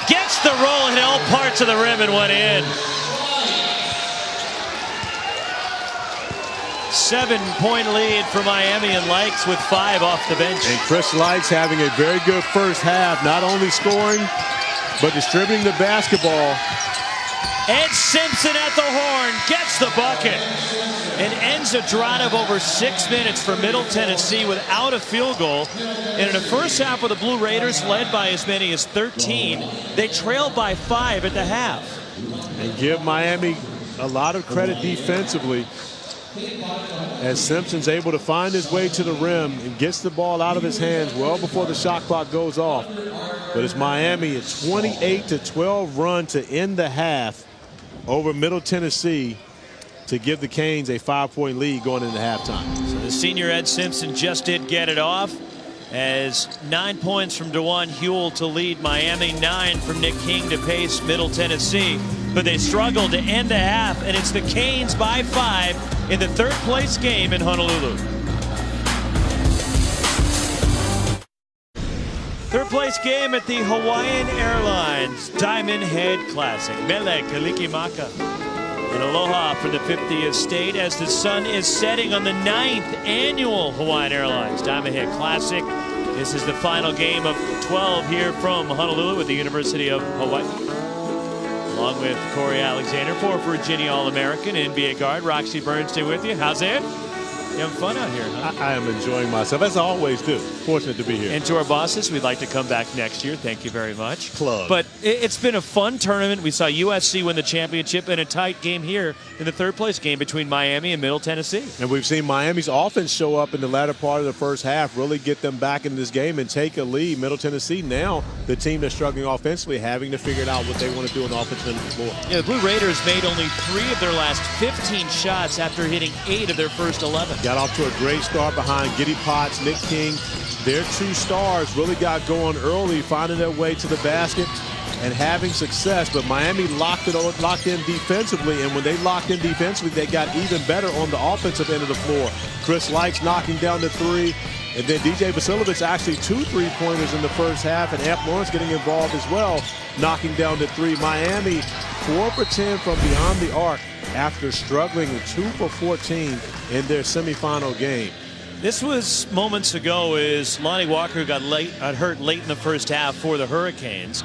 Gets the roll, hit all parts of the rim and went in. 7-point lead for Miami, and Likes with 5 off the bench. And Chris Likes having a very good first half, not only scoring, but distributing the basketball. Ed Simpson at the horn, gets the bucket, and ends a drought of over 6 minutes for Middle Tennessee without a field goal. And in the first half with the Blue Raiders led by as many as 13, they trailed by 5 at the half. And give Miami a lot of credit defensively, as Simpson's able to find his way to the rim and gets the ball out of his hands well before the shot clock goes off. But it's Miami, a 28-12 run to end the half over Middle Tennessee to give the Canes a 5-point lead going into halftime. So the senior Ed Simpson just did get it off, as 9 points from DeJuan Huell to lead Miami, 9 from Nick King to pace Middle Tennessee. But they struggled to end the half, and it's the Canes by 5 in the third-place game in Honolulu. Third place last game at the Hawaiian Airlines Diamond Head Classic. Mele Kalikimaka in aloha for the 50th state as the sun is setting on the 9th annual Hawaiian Airlines Diamond Head Classic. This is the final game of 12 here from Honolulu at the University of Hawaii. Along with Corey Alexander, for Virginia All-American, NBA guard Roxy Bernstein with you. How's it? You having fun out here, huh? I am enjoying myself, as I always do. Fortunate to be here. And to our bosses, we'd like to come back next year. Thank you very much. Plug. But it's been a fun tournament. We saw USC win the championship in a tight game here in the third-place game between Miami and Middle Tennessee. And we've seen Miami's offense show up in the latter part of the first half, really get them back in this game and take a lead. Middle Tennessee now, the team that's struggling offensively, having to figure out what they want to do on the offensive end of the floor. Yeah, the Blue Raiders made only 3 of their last 15 shots after hitting 8 of their first 11. Got off to a great start behind Giddy Potts, Nick King. Their 2 stars really got going early, finding their way to the basket and having success. But Miami locked in defensively, and when they locked in defensively, they got even better on the offensive end of the floor. Chris Lights knocking down the 3, and then DJ Vasiljevic actually 2 3-pointers in the first half, and Amp Lawrence getting involved as well, knocking down the 3. Miami 4 for 10 from beyond the arc after struggling 2 for 14 in their semifinal game. This was moments ago as Lonnie Walker got hurt late in the first half for the Hurricanes.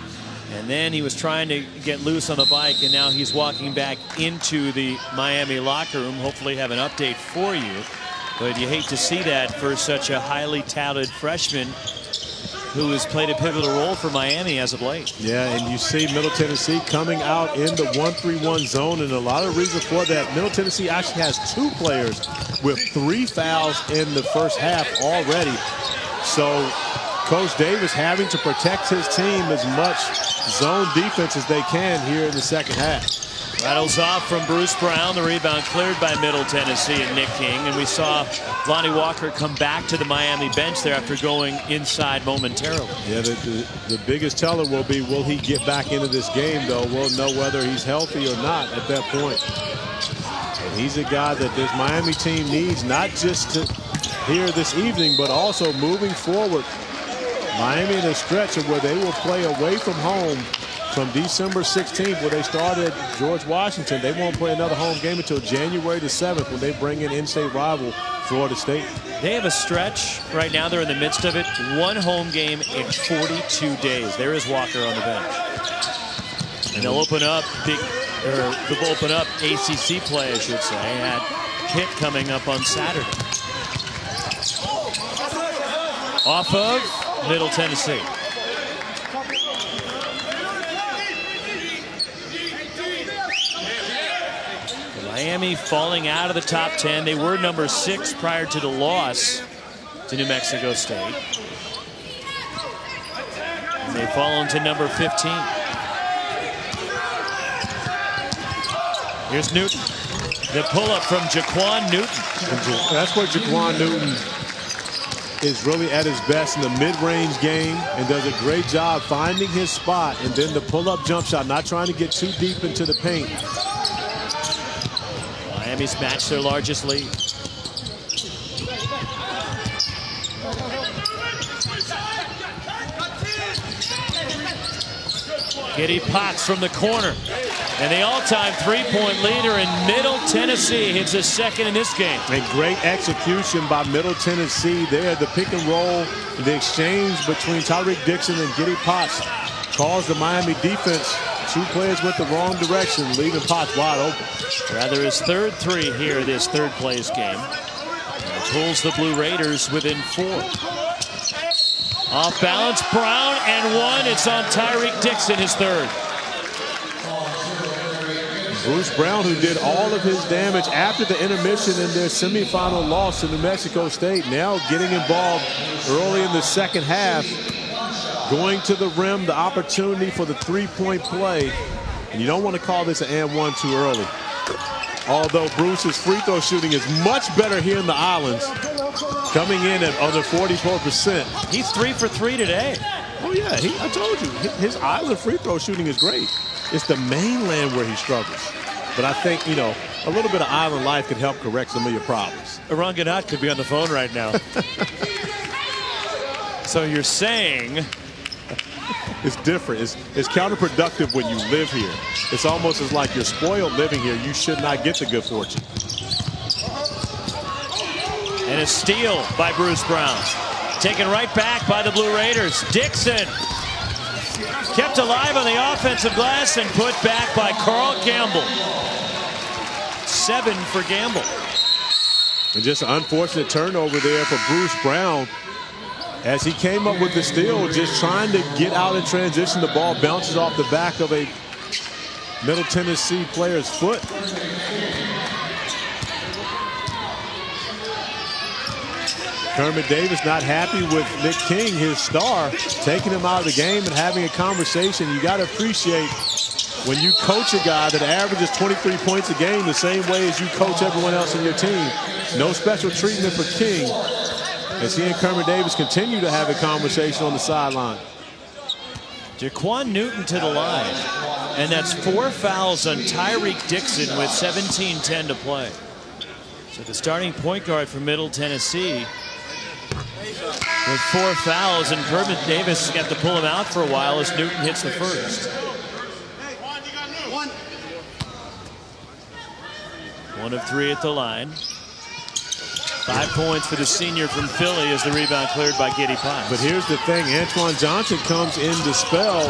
And then he was trying to get loose on the bike, and now he's walking back into the Miami locker room. Hopefully have an update for you. But you hate to see that for such a highly touted freshman who has played a pivotal role for Miami as of late. Yeah, and you see Middle Tennessee coming out in the 1-3-1 zone, and a lot of reason for that. Middle Tennessee actually has 2 players with 3 fouls in the first half already. So Coach Davis having to protect his team as much zone defense as they can here in the second half. Rattles off from Bruce Brown. The rebound cleared by Middle Tennessee and Nick King. And we saw Lonnie Walker come back to the Miami bench there after going inside momentarily. Yeah, the biggest teller will be, will he get back into this game, though? We'll know whether he's healthy or not at that point. And he's a guy that this Miami team needs, not just to here this evening, but also moving forward. Miami in a stretch of where they will play away from home from December 16th, where they started George Washington. They won't play another home game until January the 7th when they bring in in-state rival Florida State. They have a stretch right now. They're in the midst of it. 1 home game in 42 days. There is Walker on the bench. And they'll open up ACC play, I should say, at Pitt coming up on Saturday. Off of Middle Tennessee. Miami falling out of the top 10. They were number 6 prior to the loss to New Mexico State. And they've fallen to number 15. Here's Newton. The pull-up from Jaquan Newton. That's where Jaquan Newton is really at his best in the mid-range game and does a great job finding his spot, and then the pull-up jump shot, not trying to get too deep into the paint. Miami's matched their largest lead. Giddy Potts from the corner. And the all-time 3-point leader in Middle Tennessee hits his second in this game. And great execution by Middle Tennessee there. The pick and roll, the exchange between Tyreek Dixon and Giddy Potts caused the Miami defense. 2 players went the wrong direction, leaving Potts wide open. Rather his 3rd 3 here this third-place game. And it pulls the Blue Raiders within 4. Off balance, Brown and 1. It's on Tyreek Dixon, his 3rd. Bruce Brown, who did all of his damage after the intermission in their semifinal loss to New Mexico State, now getting involved early in the second half, going to the rim, the opportunity for the 3-point play. And you don't want to call this an and 1 too early. Although Bruce's free throw shooting is much better here in the islands, coming in at under 44%. He's 3 for 3 today. Oh yeah, I told you, his island free throw shooting is great. It's the mainland where he struggles. But I think, you know, a little bit of island life could help correct some of your problems. Aranganat could be on the phone right now. So you're saying it's different. It's counterproductive when you live here. It's almost as like you're spoiled living here. You should not get the good fortune. And a steal by Bruce Brown. Taken right back by the Blue Raiders. Dixon kept alive on the offensive glass and put back by Carl Gamble. 7 for Gamble. And just an unfortunate turnover there for Bruce Brown as he came up with the steal, just trying to get out in transition. The ball bounces off the back of a Middle Tennessee player's foot. Kermit Davis not happy with Nick King, his star, taking him out of the game and having a conversation. You got to appreciate when you coach a guy that averages 23 points a game the same way as you coach everyone else in your team. No special treatment for King as he and Kermit Davis continue to have a conversation on the sideline. Jaquan Newton to the line. And that's 4 fouls on Tyreek Dixon with 17:10 to play. So the starting point guard for Middle Tennessee with 4 fouls, and Kermit Davis got to pull him out for a while as Newton hits the first. 1 of 3 at the line. 5 points for the senior from Philly as the rebound cleared by Giddy Potts. But here's the thing, Antoine Johnson comes in to spell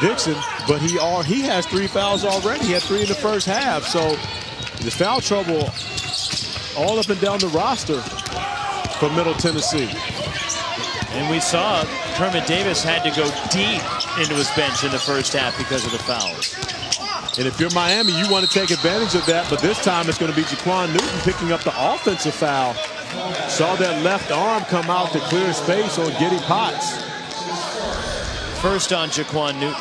Dixon, but he has 3 fouls already. He had 3 in the first half, so the foul trouble all up and down the roster for Middle Tennessee. And we saw Kermit Davis had to go deep into his bench in the first half because of the fouls. And if you're Miami, you want to take advantage of that, but this time it's going to be Jaquan Newton picking up the offensive foul. Saw that left arm come out to clear space on Giddy Potts. First on Jaquan Newton.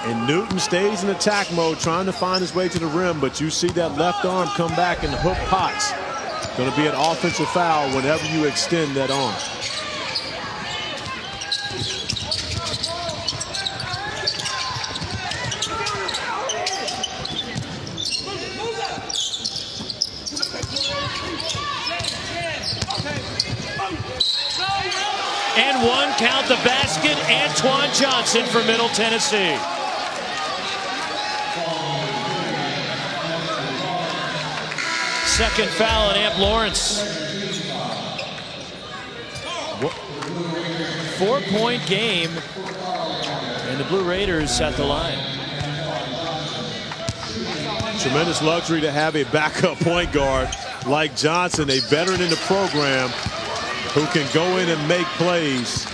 And Newton stays in attack mode, trying to find his way to the rim, but you see that left arm come back and hook Potts. Going to be an offensive foul whenever you extend that arm. And 1, count the basket, Antoine Johnson for Middle Tennessee. Second foul on Amp Lawrence. 4-point game, and the Blue Raiders at the line. Tremendous luxury to have a backup point guard like Johnson, a veteran in the program who can go in and make plays.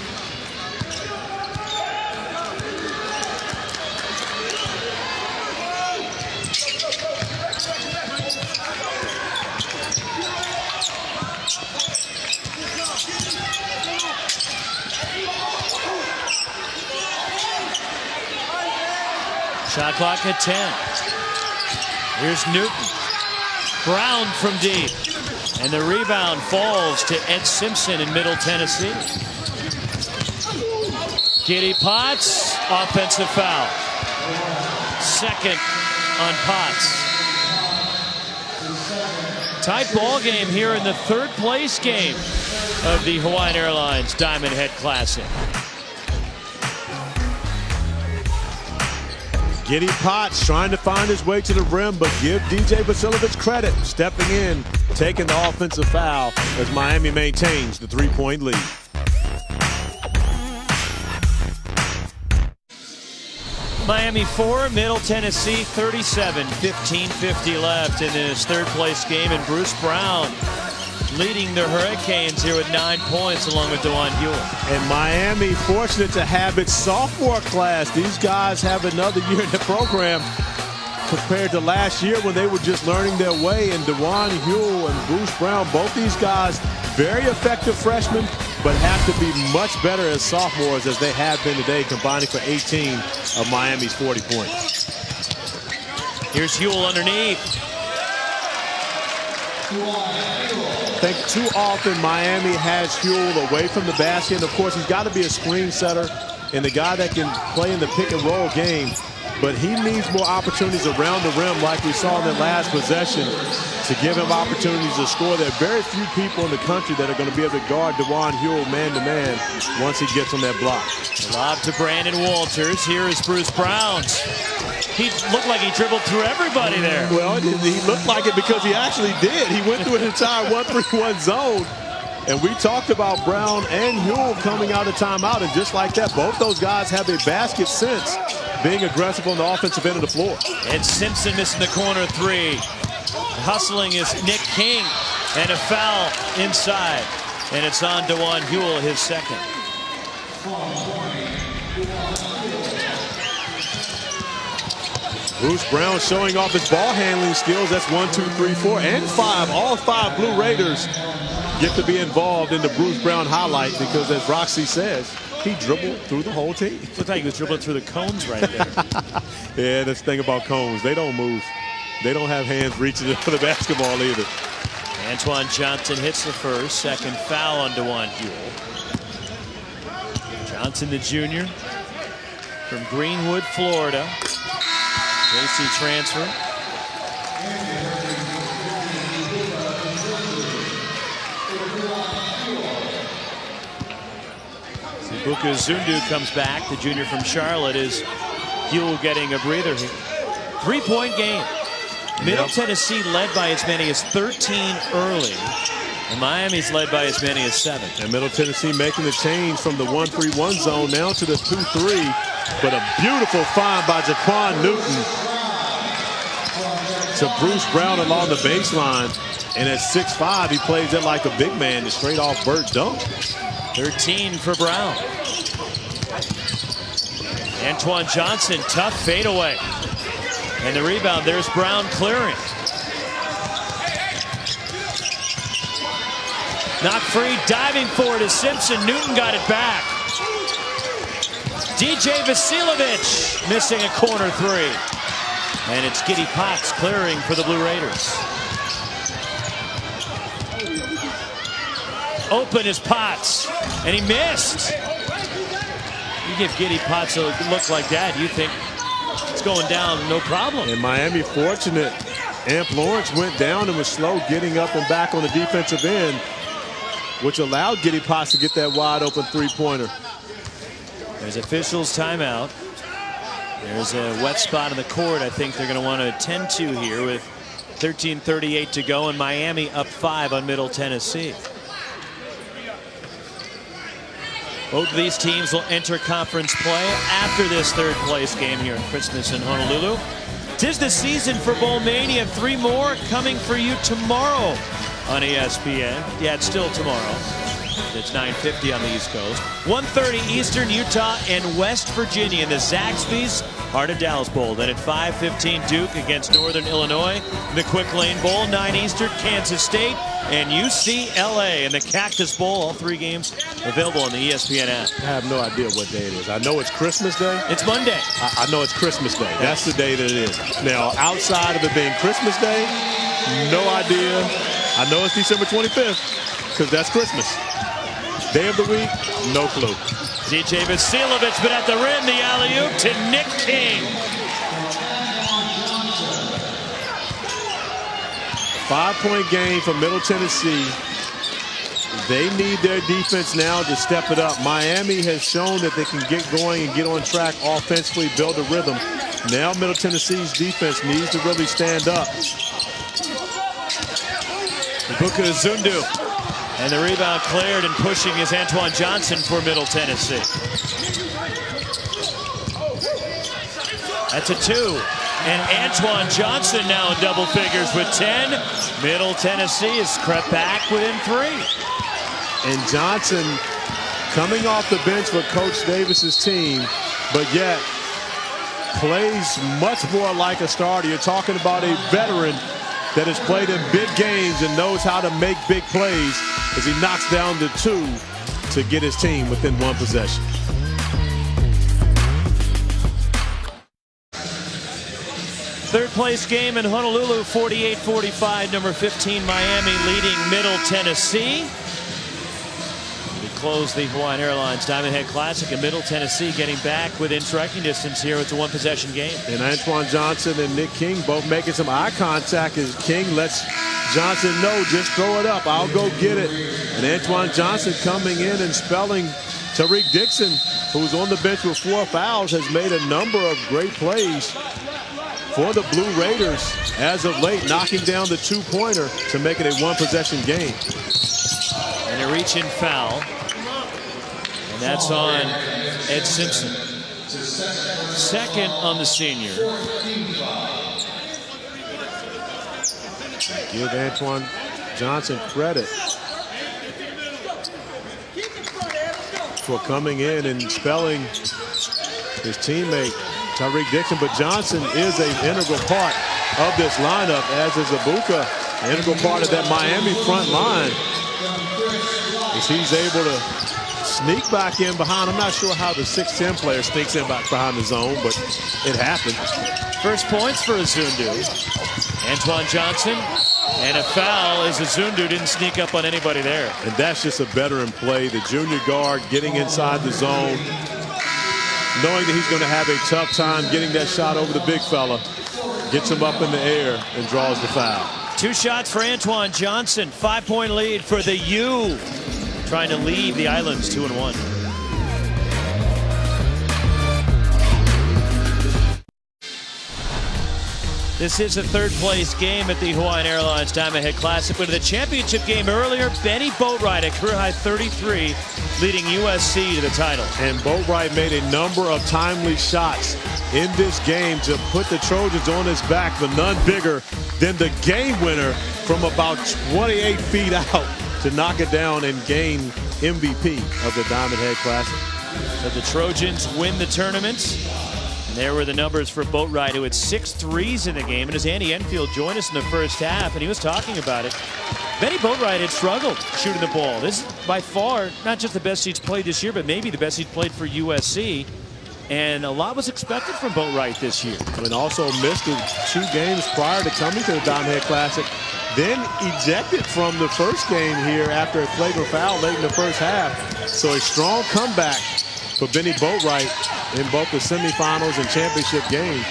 Shot clock at 10. Here's Newton. Brown from deep. And the rebound falls to Ed Simpson in Middle Tennessee. Giddy Potts, offensive foul. Second on Potts. Tight ball game here in the 3rd place game of the Hawaiian Airlines Diamond Head Classic. Giddy Potts trying to find his way to the rim, but give DJ Vasiljevic credit, stepping in, taking the offensive foul as Miami maintains the 3-point lead. Miami 4, Middle Tennessee 37, 15:50 left in this 3rd place game, and Bruce Brown leading the Hurricanes here with 9 points along with DeJuan Hewell. And Miami fortunate to have its sophomore class. These guys have another year in the program compared to last year when they were just learning their way. And DeJuan Hewell and Bruce Brown, both these guys, very effective freshmen, but have to be much better as sophomores as they have been today, combining for 18 of Miami's 40 points. Here's Hewell underneath. I think too often Miami has Hewell away from the basket. And of course, he's got to be a screen setter and the guy that can play in the pick and roll game. but he needs more opportunities around the rim like we saw in the last possession to give him opportunities to score. There are very few people in the country that are going to be able to guard DeJuan Huell man-to-man once he gets on that block. Lob to Brandon Walters. Here is Bruce Brown. He looked like he dribbled through everybody there. Well, he looked like it because he actually did. He went through an entire 1-3-1 zone. And we talked about Brown and Huell coming out of timeout, and just like that, both those guys have a basket sense, being aggressive on the offensive end of the floor. And Simpson missing the corner three. Hustling is Nick King, and a foul inside. And it's on DeJuan Huell, his second. Bruce Brown showing off his ball handling skills. That's 1, 2, 3, 4, and 5. All 5 Blue Raiders get to be involved in the Bruce Brown highlight because, as Roxy says, he dribbled through the whole team. Looked like he was dribbling through the cones right there. Yeah, that's the thing about cones. They don't move. They don't have hands reaching for the basketball either. Antoine Johnson hits the first. Second foul on DeJuan Huell. Johnson, the junior from Greenwood, Florida. JC transfer. Ibuka Zundu comes back. The junior from Charlotte. Is Huell getting a breather here? 3-point game. Middle Tennessee led by as many as 13 early. And Miami's led by as many as 7. And Middle Tennessee making the change from the 1-3-1 zone now to the 2-3. But a beautiful find by Jaquan Newton to Bruce Brown along the baseline. And at 6'5", he plays it like a big man, just straight off Burt dunk. 13 for Brown. Antoine Johnson, tough fadeaway. And the rebound, there's Brown clearing. Not free, diving for it is Simpson. Newton got it back. DJ Vasiljevic missing a corner three. And it's Giddy Potts clearing for the Blue Raiders. Open is Potts, and he missed. You give Giddy Potts a look like that, you think it's going down, no problem. And Miami fortunate. Amp Lawrence went down and was slow getting up and back on the defensive end, which allowed Giddy Potts to get that wide open three-pointer. There's officials timeout. There's a wet spot in the court I think they're going to want to attend to here with 13:38 to go, and Miami up 5 on Middle Tennessee. Both of these teams will enter conference play after this third-place game here at Christmas in Honolulu. 'Tis the season for Bowl Mania. 3 more coming for you tomorrow on ESPN. Yeah, it's still tomorrow. It's 9:50 on the East Coast. 1:30 Eastern, Utah and West Virginia in the Zaxby's Heart of Dallas Bowl. Then at 5:15, Duke against Northern Illinois. The Quick Lane Bowl, 9 Eastern, Kansas State and UCLA in the Cactus Bowl. All 3 games available on the ESPN app. I have no idea what day it is. I know it's Christmas Day. It's Monday. I know it's Christmas Day. That's the day that it is. Now, outside of it being Christmas Day, no idea. I know it's December 25th because that's Christmas. Day of the week, no clue. DJ Vasiljevic, but at the rim, the alley-oop to Nick King. 5-point game for Middle Tennessee. They need their defense now to step it up. Miami has shown that they can get going and get on track offensively, build a rhythm. Now Middle Tennessee's defense needs to really stand up. Ibuka Zundu. And the rebound cleared, and pushing is Antoine Johnson for Middle Tennessee. That's a 2. And Antoine Johnson now in double figures with 10. Middle Tennessee has crept back within 3. And Johnson coming off the bench for Coach Davis's team, but yet plays much more like a starter. You're talking about a veteran that has played in big games and knows how to make big plays as he knocks down the 2 to get his team within 1 possession. Third place game in Honolulu, 48-45. Number 15 Miami leading Middle Tennessee. The close the Hawaiian Airlines Diamond Head Classic in Middle Tennessee, getting back within striking distance here. It's a one-possession game. And Antoine Johnson and Nick King both making some eye contact as King lets Johnson know, just throw it up, I'll go get it. And Antoine Johnson coming in and spelling Tariq Dixon, who's on the bench with 4 fouls, has made a number of great plays for the Blue Raiders as of late, knocking down the 2-pointer to make it a one-possession game. And a reach-in foul. And that's on Ed Simpson. Second on the senior. Give Antoine Johnson credit for coming in and spelling his teammate Tariq Dixon, but Johnson is an integral part of this lineup, as is Ibuka, an integral part of that Miami front line, as he's able to sneak back in behind. I'm not sure how the 6'10 player sneaks in back behind the zone, but it happened. First points for Azundu. Antoine Johnson, and a foul as Azundu didn't sneak up on anybody there. And that's just a veteran play. The junior guard getting inside the zone, knowing that he's going to have a tough time getting that shot over the big fella, gets him up in the air and draws the foul. 2 shots for Antoine Johnson. 5-point lead for the U, trying to lead the Islands 2-1. This is a third-place game at the Hawaiian Airlines Diamond Head Classic. But in the championship game earlier, Benny Boatwright at career-high 33, leading USC to the title. And Boatwright made a number of timely shots in this game to put the Trojans on his back, but none bigger than the game winner from about 28 feet out to knock it down and gain MVP of the Diamond Head Classic. So the Trojans win the tournament. And there were the numbers for Boatwright, who had 6 threes in the game. And as Andy Enfield joined us in the first half, and he was talking about it, Benny Boatwright had struggled shooting the ball. This is by far not just the best he's played this year, but maybe the best he's played for USC. And a lot was expected from Boatwright this year. And also missed the 2 games prior to coming to the Diamond Head Classic. Then ejected from the first game here after a flagrant foul late in the first half. So a strong comeback for Benny Boatwright in both the semifinals and championship game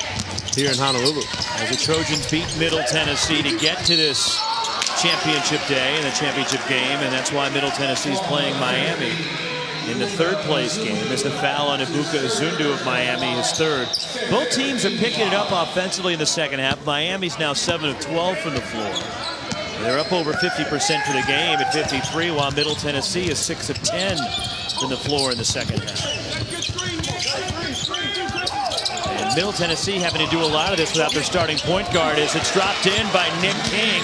here in Honolulu. As the Trojans beat Middle Tennessee to get to this championship day and the championship game, and that's why Middle Tennessee is playing Miami in the third-place game, as the foul on Ibuka Azundu of Miami is third. Both teams are picking it up offensively in the second half. Miami's now 7 of 12 from the floor. They're up over 50% for the game at 53, while Middle Tennessee is 6 of 10 from the floor in the second half. And Middle Tennessee having to do a lot of this without their starting point guard, as it's dropped in by Nick King,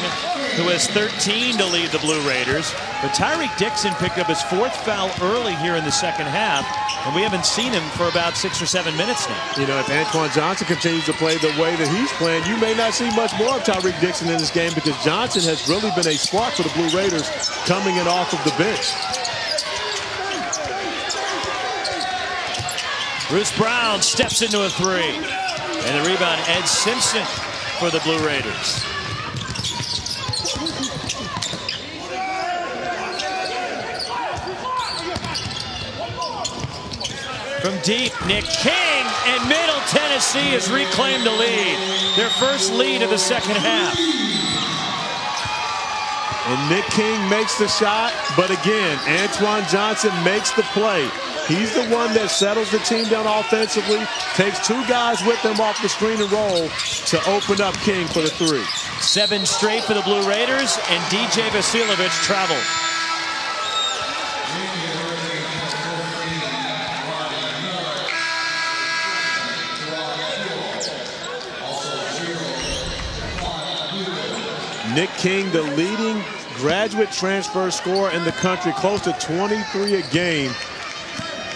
who has 13 to lead the Blue Raiders. But Tariq Dixon picked up his 4th foul early here in the second half, and we haven't seen him for about 6 or 7 minutes now. You know, if Antoine Johnson continues to play the way that he's playing, you may not see much more of Tariq Dixon in this game, because Johnson has really been a spark for the Blue Raiders coming in off of the bench. Bruce Brown steps into a 3. And the rebound, Ed Simpson for the Blue Raiders. From deep, Nick King, and Middle Tennessee has reclaimed the lead. Their first lead of the second half. And Nick King makes the shot, but again, Antoine Johnson makes the play. He's the one that settles the team down offensively, takes 2 guys with him off the screen and roll to open up King for the 3. 7 straight for the Blue Raiders, and DJ Vasiljevic traveled. Nick King, the leading graduate transfer scorer in the country, close to 23 a game,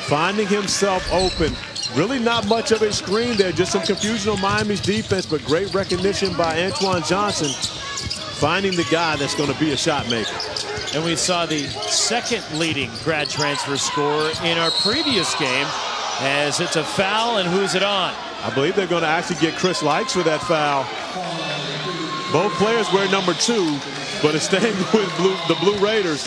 finding himself open. Really not much of a screen there, just some confusion on Miami's defense, but great recognition by Antoine Johnson, finding the guy that's going to be a shot maker. And we saw the second leading grad transfer scorer in our previous game, as it's a foul, and who's it on? I believe they're going to actually get Chris Likes for that foul. Both players wear number 2, but it's staying with the Blue Raiders.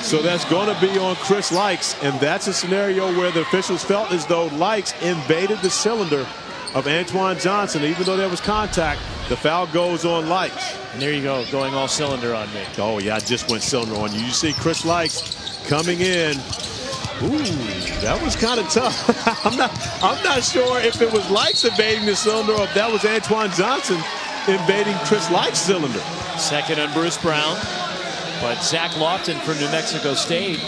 So that's going to be on Chris Likes, and that's a scenario where the officials felt as though Likes invaded the cylinder of Antoine Johnson. Even though there was contact, the foul goes on Likes. And there you go, going all cylinder on me. Oh, yeah, I just went cylinder on you. You see Chris Likes coming in. Ooh, that was kind of tough. I'm not sure if it was Likes invading the cylinder or if that was Antoine Johnson invading Chris Likes' cylinder. Second on Bruce Brown. But Zach Lofton for New Mexico State,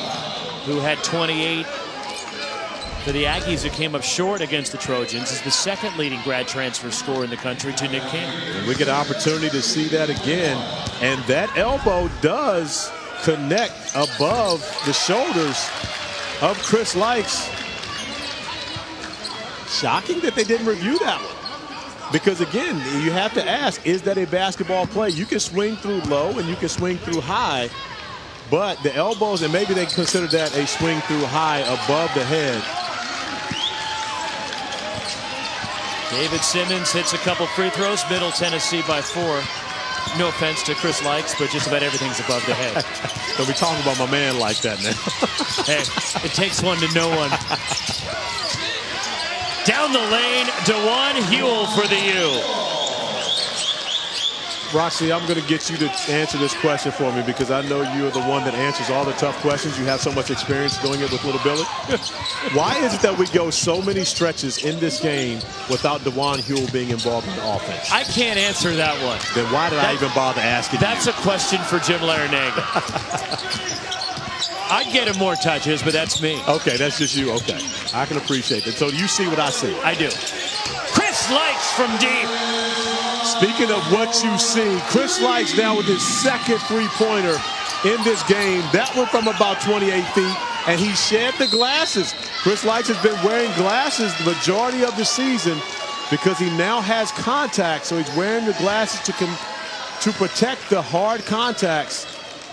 who had 28 for the Aggies, who came up short against the Trojans, is the second leading grad transfer scorer in the country to Nick King. And we get an opportunity to see that again. And that elbow does connect above the shoulders of Chris Likes. Shocking that they didn't review that one. Because, again, you have to ask, is that a basketball play? You can swing through low and you can swing through high, but the elbows, and maybe they consider that a swing through high above the head. David Simmons hits a couple free throws. Middle Tennessee by 4. No offense to Chris Likes, but just about everything's above the head. Don't be talking about my man like that now. Hey, it takes one to know one. Down the lane, DeJuan Hewell for the U. Roxy, I'm going to get you to answer this question for me because I know you're the one that answers all the tough questions. You have so much experience doing it with little Billy. Why is it that we go so many stretches in this game without DeJuan Hewell being involved in the offense? I can't answer that one. Then why did I even bother asking That's you? a question for Jim Larinaga. I'd get him more touches, but that's me. Okay, that's just you. Okay, I can appreciate that. So you see what I see. I do. Chris Likes from deep. Speaking of what you see, Chris Likes now with his second three-pointer in this game. That one from about 28 feet, and he shed the glasses. Chris Likes has been wearing glasses the majority of the season because he now has contact, so he's wearing the glasses to protect the hard contacts.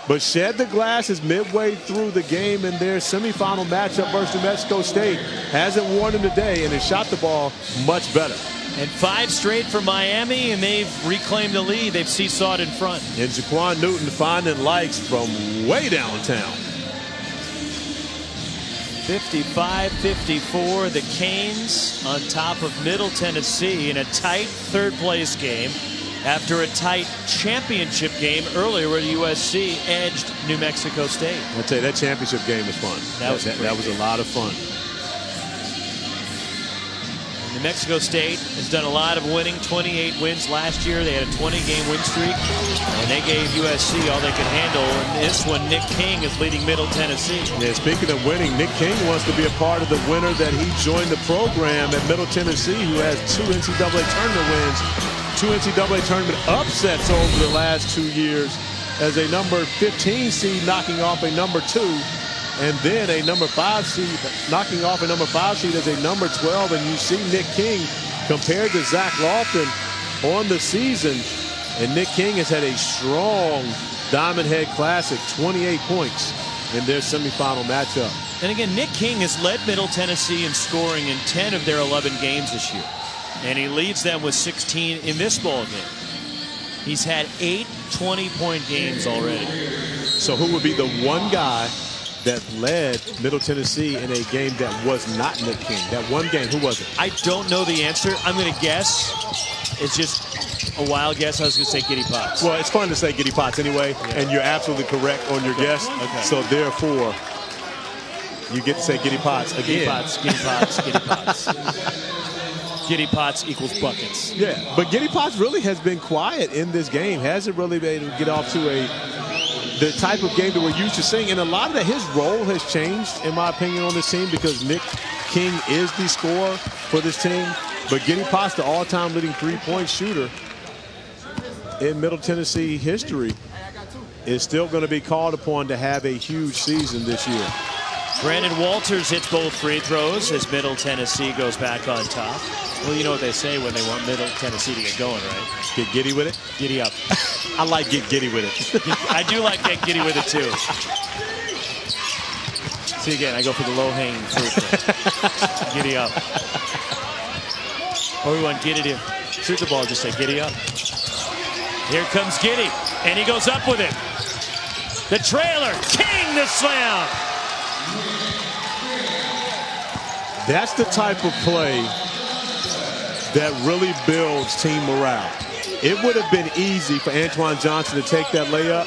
But shed the glasses midway through the game in their semifinal matchup versus New Mexico State. Hasn't worn them today, and has shot the ball much better. And 5 straight for Miami, and they've reclaimed the lead. They've seesawed in front. And Jaquan Newton finding Likes from way downtown. 55-54, the Canes on top of Middle Tennessee in a tight third-place game after a tight championship game earlier where USC edged New Mexico State. I'll tell you, that championship game was fun. That was a lot of fun. New Mexico State has done a lot of winning, 28 wins last year. They had a 20-game win streak, and they gave USC all they could handle. And this one, Nick King is leading Middle Tennessee. Yeah, speaking of winning, Nick King wants to be a part of the winner that he joined the program at Middle Tennessee, who has 2 NCAA tournament wins, 2 NCAA tournament upsets over the last 2 years as a number 15 seed knocking off a number 2. And then a number 5 seed, knocking off a number 5 seed as a number 12. And you see Nick King compared to Zach Lofton on the season. And Nick King has had a strong Diamond Head Classic, 28 points in their semifinal matchup. And again, Nick King has led Middle Tennessee in scoring in 10 of their 11 games this year. And he leads them with 16 in this ball game. He's had 8 20-point games already. So who would be the one guy that led Middle Tennessee in a game that was not Nick King? That one game, who was it? I don't know the answer. I'm going to guess. It's just a wild guess. I was going to say Giddy Potts. Well, it's fun to say Giddy Potts anyway, and you're absolutely correct on your guess. Okay. So therefore, you get to say Giddy Potts again. Giddy Potts, Giddy Potts, Giddy Potts. Giddy Potts equals buckets. Yeah, but Giddy Potts really has been quiet in this game. Hasn't really been able to get off to the type of game that we're used to seeing. And a lot of that, his role has changed, in my opinion, on this team because Nick King is the scorer for this team. But Giddy Potts, the all-time leading three-point shooter in Middle Tennessee history, is still going to be called upon to have a huge season this year. Brandon Walters hits both free throws as Middle Tennessee goes back on top. Well, you know what they say when they want Middle Tennessee to get going, right? Get giddy with it? Giddy up. I like get giddy with it. I do like get giddy with it, too. See, again, I go for the low-hanging fruit. Giddy up. Or we want Giddy to shoot the ball, just say giddy up. Here comes Giddy, and he goes up with it. The trailer, King the slam. That's the type of play that really builds team morale. It would have been easy for Antoine Johnson to take that layup,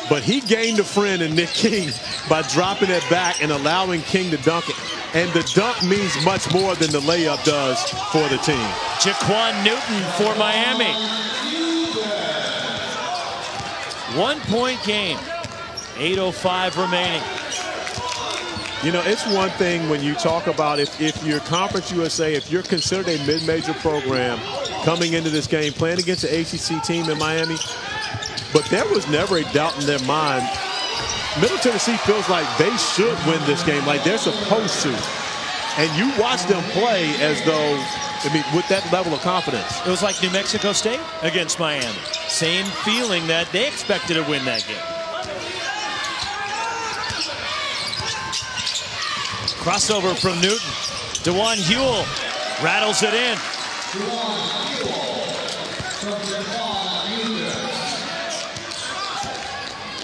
but he gained a friend in Nick King by dropping it back and allowing King to dunk it. And the dunk means much more than the layup does for the team. Jaquan Newton for Miami. 1 point game. 8:05 remaining. You know, it's one thing when you talk about if you're Conference USA, if you're considered a mid-major program coming into this game, playing against an ACC team in Miami, but there was never a doubt in their mind. Middle Tennessee feels like they should win this game, like they're supposed to. And you watch them play as though, I mean, with that level of confidence. It was like New Mexico State against Miami. Same feeling that they expected to win that game. Crossover from Newton. DeJuan Huell rattles it in.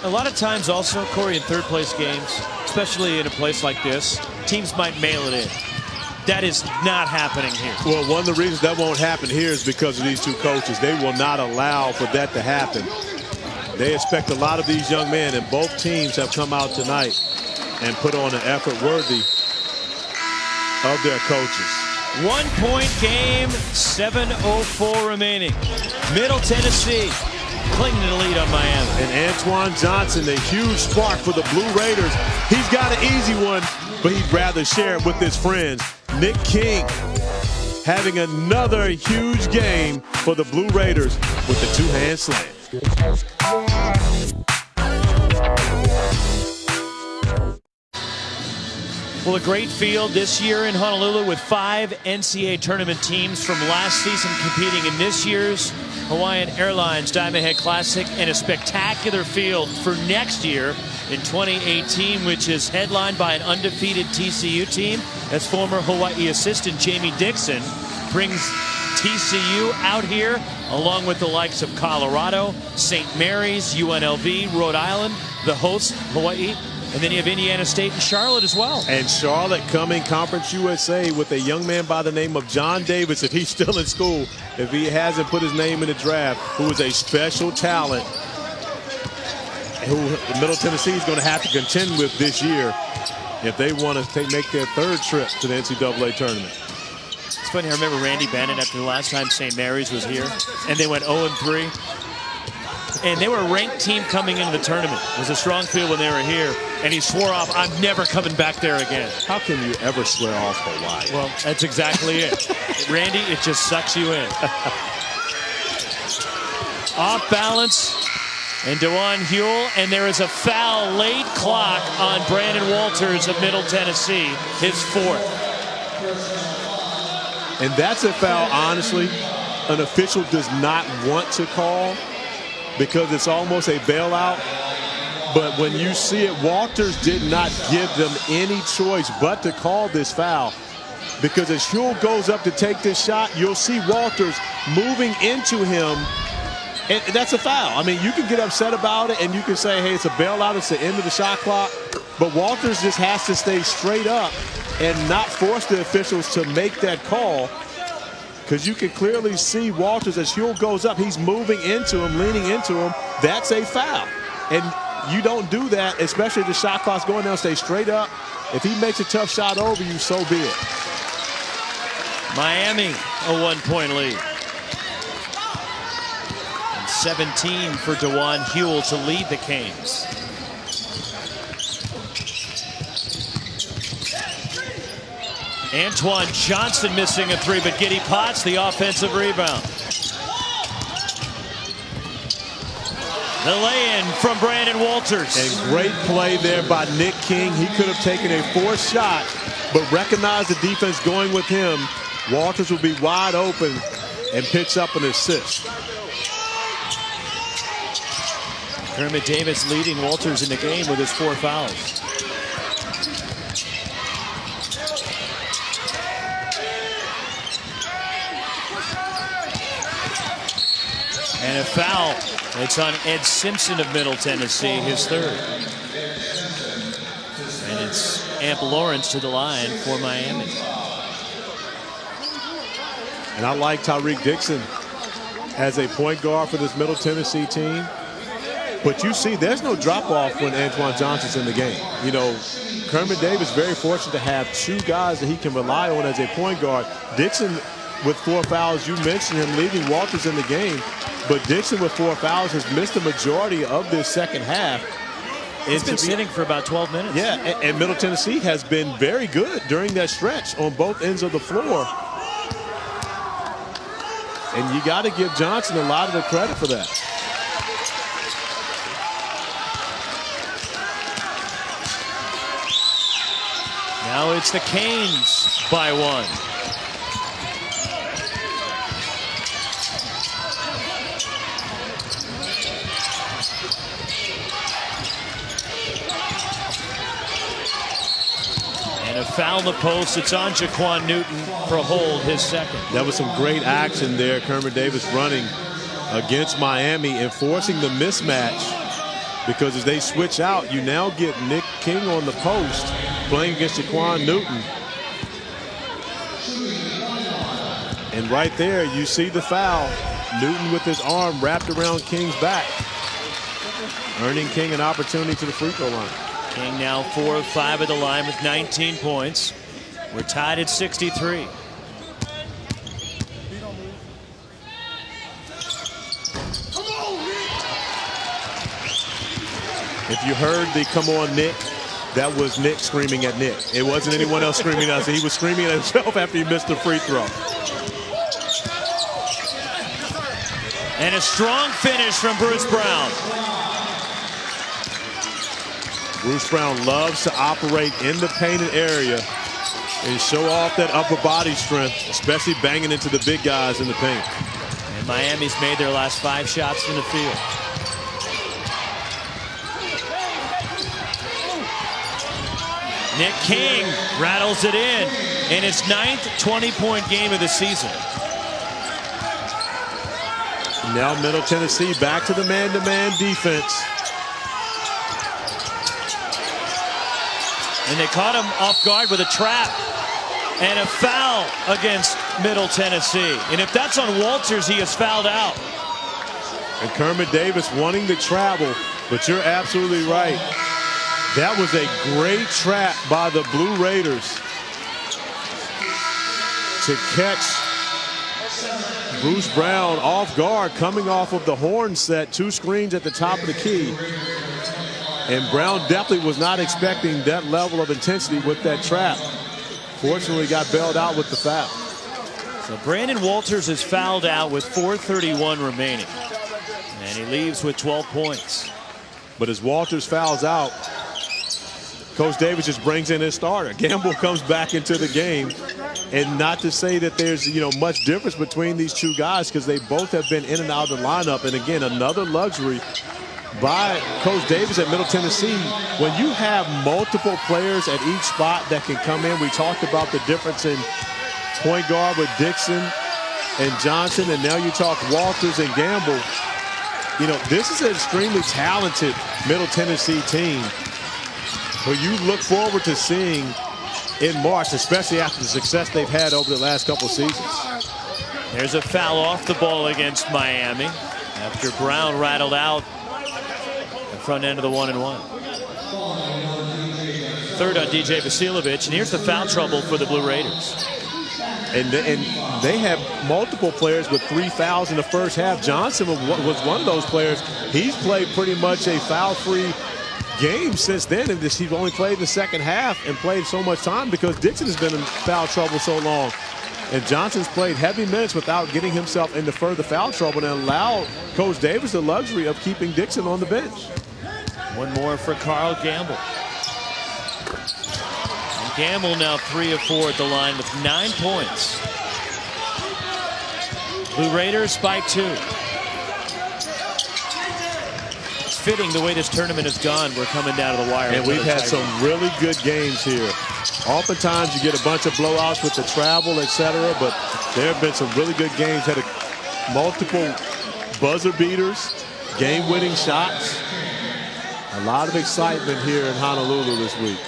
A lot of times also, Corey, in third-place games, especially in a place like this, teams might mail it in. That is not happening here. Well, one of the reasons that won't happen here is because of these two coaches. They will not allow for that to happen. They expect a lot of these young men, and both teams have come out tonight and put on an effort worthy of their coaches. 1 point game, 7:04 remaining. Middle Tennessee clinging to the lead on Miami. And Antoine Johnson, the huge spark for the Blue Raiders. He's got an easy one, but he'd rather share it with his friends. Nick King having another huge game for the Blue Raiders with the two-hand slam. Well, a great field this year in Honolulu with 5 NCAA tournament teams from last season competing in this year's Hawaiian Airlines Diamond Head Classic, and a spectacular field for next year in 2018, which is headlined by an undefeated TCU team as former Hawaii assistant Jamie Dixon brings TCU out here along with the likes of Colorado, St. Mary's, UNLV, Rhode Island, the host Hawaii. And then you have Indiana State and Charlotte as well. And Charlotte coming Conference USA with a young man by the name of John Davis, if he's still in school, if he hasn't put his name in the draft, who is a special talent who Middle Tennessee is going to have to contend with this year if they want to make their third trip to the NCAA tournament. It's funny, I remember Randy Bannon after the last time St. Mary's was here, and they went 0-3. And they were a ranked team coming into the tournament. It was a strong field when they were here. And he swore off, I'm never coming back there again. How can you ever swear off Hawaii? Well, that's exactly it. Randy, it just sucks you in. Off balance. And DeJuan Huell. And there is a foul late clock on Brandon Walters of Middle Tennessee. His 4th. And that's a foul, honestly, an official does not want to call, because it's almost a bailout. But when you see it, Walters did not give them any choice but to call this foul. Because as Huell goes up to take this shot, you'll see Walters moving into him. And that's a foul. I mean, you can get upset about it and you can say, hey, it's a bailout, it's the end of the shot clock. But Walters just has to stay straight up and not force the officials to make that call. Because you can clearly see Walters, as Huell goes up, he's moving into him, leaning into him. That's a foul. And you don't do that, especially if the shot clock's going down, stay straight up. If he makes a tough shot over you, so be it. Miami, a 1-point lead. And 17 for DeJuan Huell to lead the Canes. Antoine Johnson missing a 3, but Giddy Potts the offensive rebound. The lay-in from Brandon Walters. And great play there by Nick King. He could have taken a 4th shot, but recognized the defense going with him. Walters will be wide open and picks up an assist. Kermit Davis leading Walters in the game with his 4 fouls. And a foul. It's on Ed Simpson of Middle Tennessee, his third. And it's Amp Lawrence to the line for Miami. And I like Tyreek Dixon as a point guard for this Middle Tennessee team. But you see, there's no drop-off when Antoine Johnson's in the game. You know, Kermit Davis very fortunate to have two guys that he can rely on as a point guard. Dixon with 4 fouls, you mentioned him leaving Walters in the game. But Dixon with 4 fouls has missed the majority of this second half. He's been sitting for about 12 minutes. Yeah, and Middle Tennessee has been very good during that stretch on both ends of the floor. And you got to give Johnson a lot of the credit for that. Now it's the Canes by 1. And a foul in the post. It's on Jaquan Newton for a hold, his second. That was some great action there. Kermit Davis running against Miami, enforcing the mismatch. Because as they switch out, you now get Nick King on the post playing against Jaquan Newton. And right there, you see the foul. Newton with his arm wrapped around King's back, earning King an opportunity to the free throw line. King now 4 of 5 at the line with 19 points. We're tied at 63. If you heard the "come on, Nick," that was Nick screaming at Nick. It wasn't anyone else screaming at us. He was screaming at himself after he missed the free throw. And a strong finish from Bruce Brown. Bruce Brown loves to operate in the painted area and show off that upper body strength, especially banging into the big guys in the paint. And Miami's made their last 5 shots from the field. Nick King rattles it in his 9th 20-point game of the season. Now Middle Tennessee back to the man-to-man defense. And they caught him off guard with a trap and a foul against Middle Tennessee. And if that's on Walters, he is fouled out. And Kermit Davis wanting to travel, but you're absolutely right. That was a great trap by the Blue Raiders to catch Bruce Brown off guard coming off of the horn set. 2 screens at the top of the key. And Brown definitely was not expecting that level of intensity with that trap. Fortunately, got bailed out with the foul. So Brandon Walters is fouled out with 4:31 remaining. And he leaves with 12 points. But as Walters fouls out, Coach Davis just brings in his starter. Gamble comes back into the game. And not to say that there's, much difference between these two guys, because they both have been in and out of the lineup. And again, another luxury by Coach Davis at Middle Tennessee. When you have multiple players at each spot that can come in, we talked about the difference in point guard with Dixon and Johnson, and now you talk Walters and Gamble. This is an extremely talented Middle Tennessee team who you look forward to seeing in March, especially after the success they've had over the last couple seasons. There's a foul off the ball against Miami after Brown rattled out the front end of the 1-and-1. Third on DJ Vasiljevic, and here's the foul trouble for the Blue Raiders. And they have multiple players with 3 fouls in the first half. Johnson was one of those players. He's played pretty much a foul-free game since then, and he's only played in the second half and played so much time because Dixon has been in foul trouble so long. And Johnson's played heavy minutes without getting himself into further foul trouble and allowed Coach Davis the luxury of keeping Dixon on the bench. One more for Carl Gamble. And Gamble now 3 of 4 at the line with 9 points. Blue Raiders by 2. It's fitting the way this tournament has gone. We're coming down to the wire. And we've had some really good games here. Oftentimes you get a bunch of blowouts with the travel, etc., but there have been some really good games. Had multiple buzzer beaters, game-winning shots. A lot of excitement here in Honolulu this week.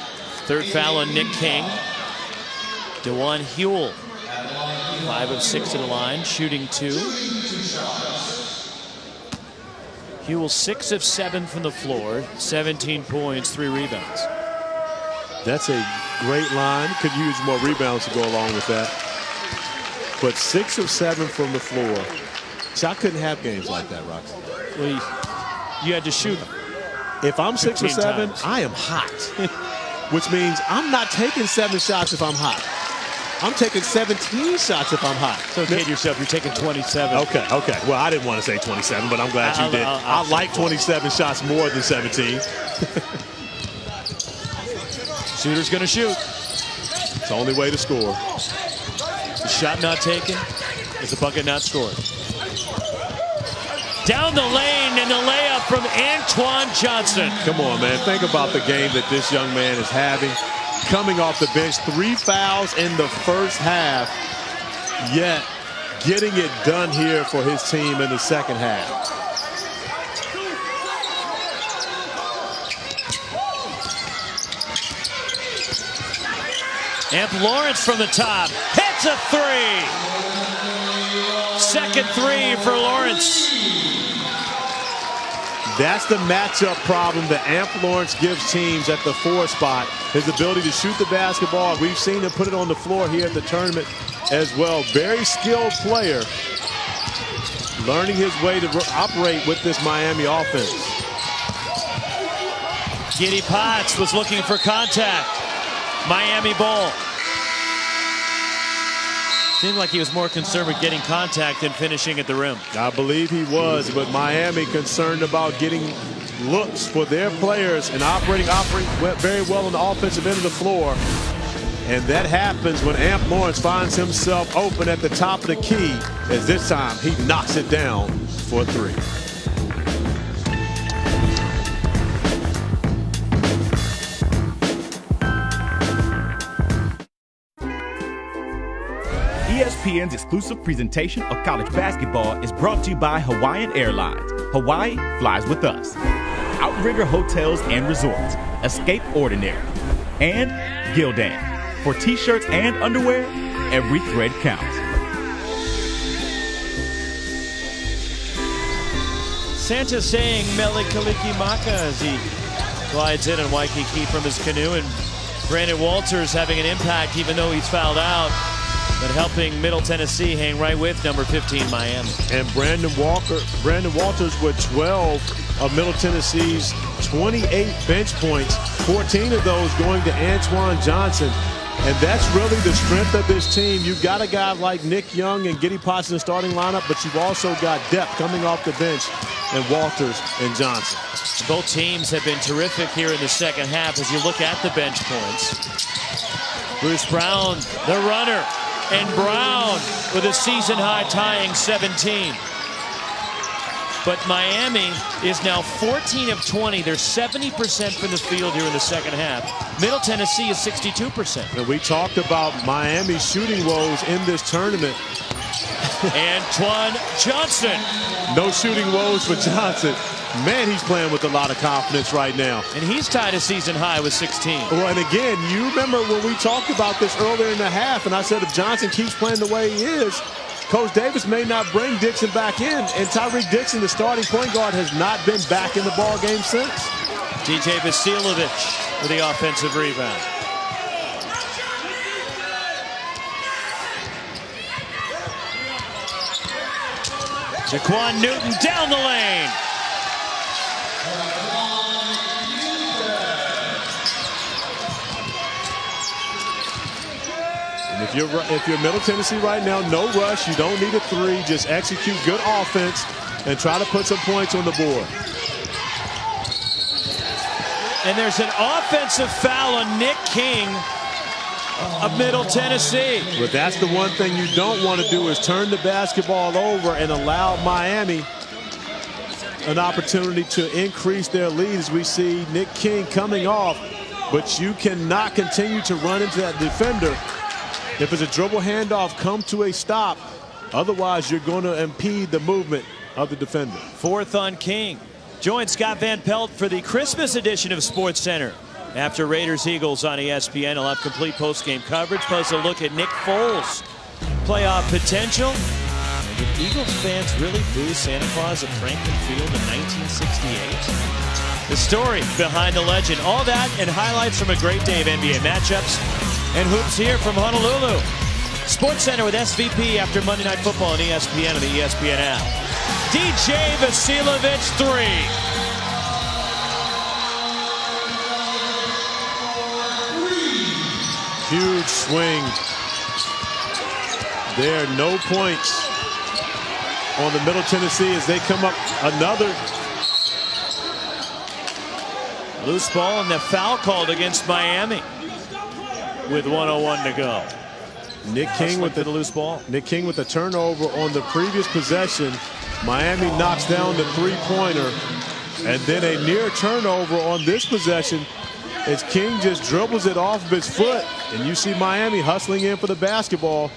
Third foul on Nick King. DeJuan Hewell, 5 of 6 to the line, shooting 2. Hewell 6 of 7 from the floor, 17 points, 3 rebounds. That's a great line. Could use more rebounds to go along with that. But 6 of 7 from the floor. See, I couldn't have games like that, Roxy. Well, you had to shoot them. If I'm 6 or 7, times. I am hot. Which means I'm not taking 7 shots if I'm hot. I'm taking 17 shots if I'm hot. So kid yourself, you're taking 27. Okay. Well, I didn't want to say 27, but I'm glad you did. I like 27 shots more than 17. Shooter's going to shoot. It's the only way to score. The shot not taken is the bucket not scored. Down the lane and the layup from Antoine Johnson. Come on, man. Think about the game that this young man is having. Coming off the bench, 3 fouls in the first half, yet getting it done here for his team in the second half. Amp Lawrence from the top hits a 3. Second 3 for Lawrence. That's the matchup problem that Amp Lawrence gives teams at the 4 spot. His ability to shoot the basketball. We've seen him put it on the floor here at the tournament as well. Very skilled player. Learning his way to operate with this Miami offense. Giddy Potts was looking for contact. Miami ball. Seemed like he was more concerned with getting contact than finishing at the rim. I believe he was, but Miami concerned about getting looks for their players and operating very well on the offensive end of the floor. And that happens when Amp Lawrence finds himself open at the top of the key, as this time he knocks it down for 3. ESPN's exclusive presentation of college basketball is brought to you by Hawaiian Airlines. Hawaii flies with us. Outrigger Hotels and Resorts. Escape Ordinary. And Gildan. For t-shirts and underwear, every thread counts. Santa saying Mele Kalikimaka as he glides in on Waikiki from his canoe, and Brandon Walters having an impact even though he's fouled out, but helping Middle Tennessee hang right with number 15 Miami. And Brandon Walters with 12 of Middle Tennessee's 28 bench points, 14 of those going to Antoine Johnson. And that's really the strength of this team. You've got a guy like Nick Young and Giddy Potts in the starting lineup, but you've also got depth coming off the bench and Walters and Johnson. Both teams have been terrific here in the second half as you look at the bench points. Bruce Brown, the runner, and Brown with a season-high tying 17. But Miami is now 14 of 20. They're 70% from the field here in the second half. Middle Tennessee is 62%. And we talked about Miami's shooting woes in this tournament. Antoine Johnson. No shooting woes for Johnson. Man, he's playing with a lot of confidence right now. And he's tied a season high with 16. Well, and again, you remember when we talked about this earlier in the half, and I said if Johnson keeps playing the way he is, Coach Davis may not bring Dixon back in, and Tyreek Dixon, the starting point guard, has not been back in the ball game since. DJ Vasiljevic with the offensive rebound. Jaquan Newton down the lane. And if you're Middle Tennessee right now, no rush. You don't need a 3. Just execute good offense and try to put some points on the board. And there's an offensive foul on Nick King of Middle Tennessee. But that's the one thing you don't want to do, is turn the basketball over and allow Miami an opportunity to increase their lead, as we see Nick King coming off. But you cannot continue to run into that defender. If it's a dribble handoff, come to a stop. Otherwise, you're going to impede the movement of the defender. 4th on King. Join Scott Van Pelt for the Christmas edition of Sports Center. After Raiders-Eagles on ESPN, he'll have complete post-game coverage, plus a look at Nick Foles' playoff potential. And did Eagles fans really boo Santa Claus at Franklin Field in 1968? The story behind the legend. All that and highlights from a great day of NBA matchups and hoops here from Honolulu. Sports Center with SVP after Monday Night Football on ESPN and the ESPN app. DJ Vasiljevic 3. Huge swing there. No points on the Middle Tennessee as they come up. Another loose ball and the foul called against Miami with 1:01 to go. Nick King with the loose ball. Nick King with the turnover on the previous possession. Miami knocks down the three-pointer, and then a near turnover on this possession as King just dribbles it off of his foot, and you see Miami hustling in for the basketball.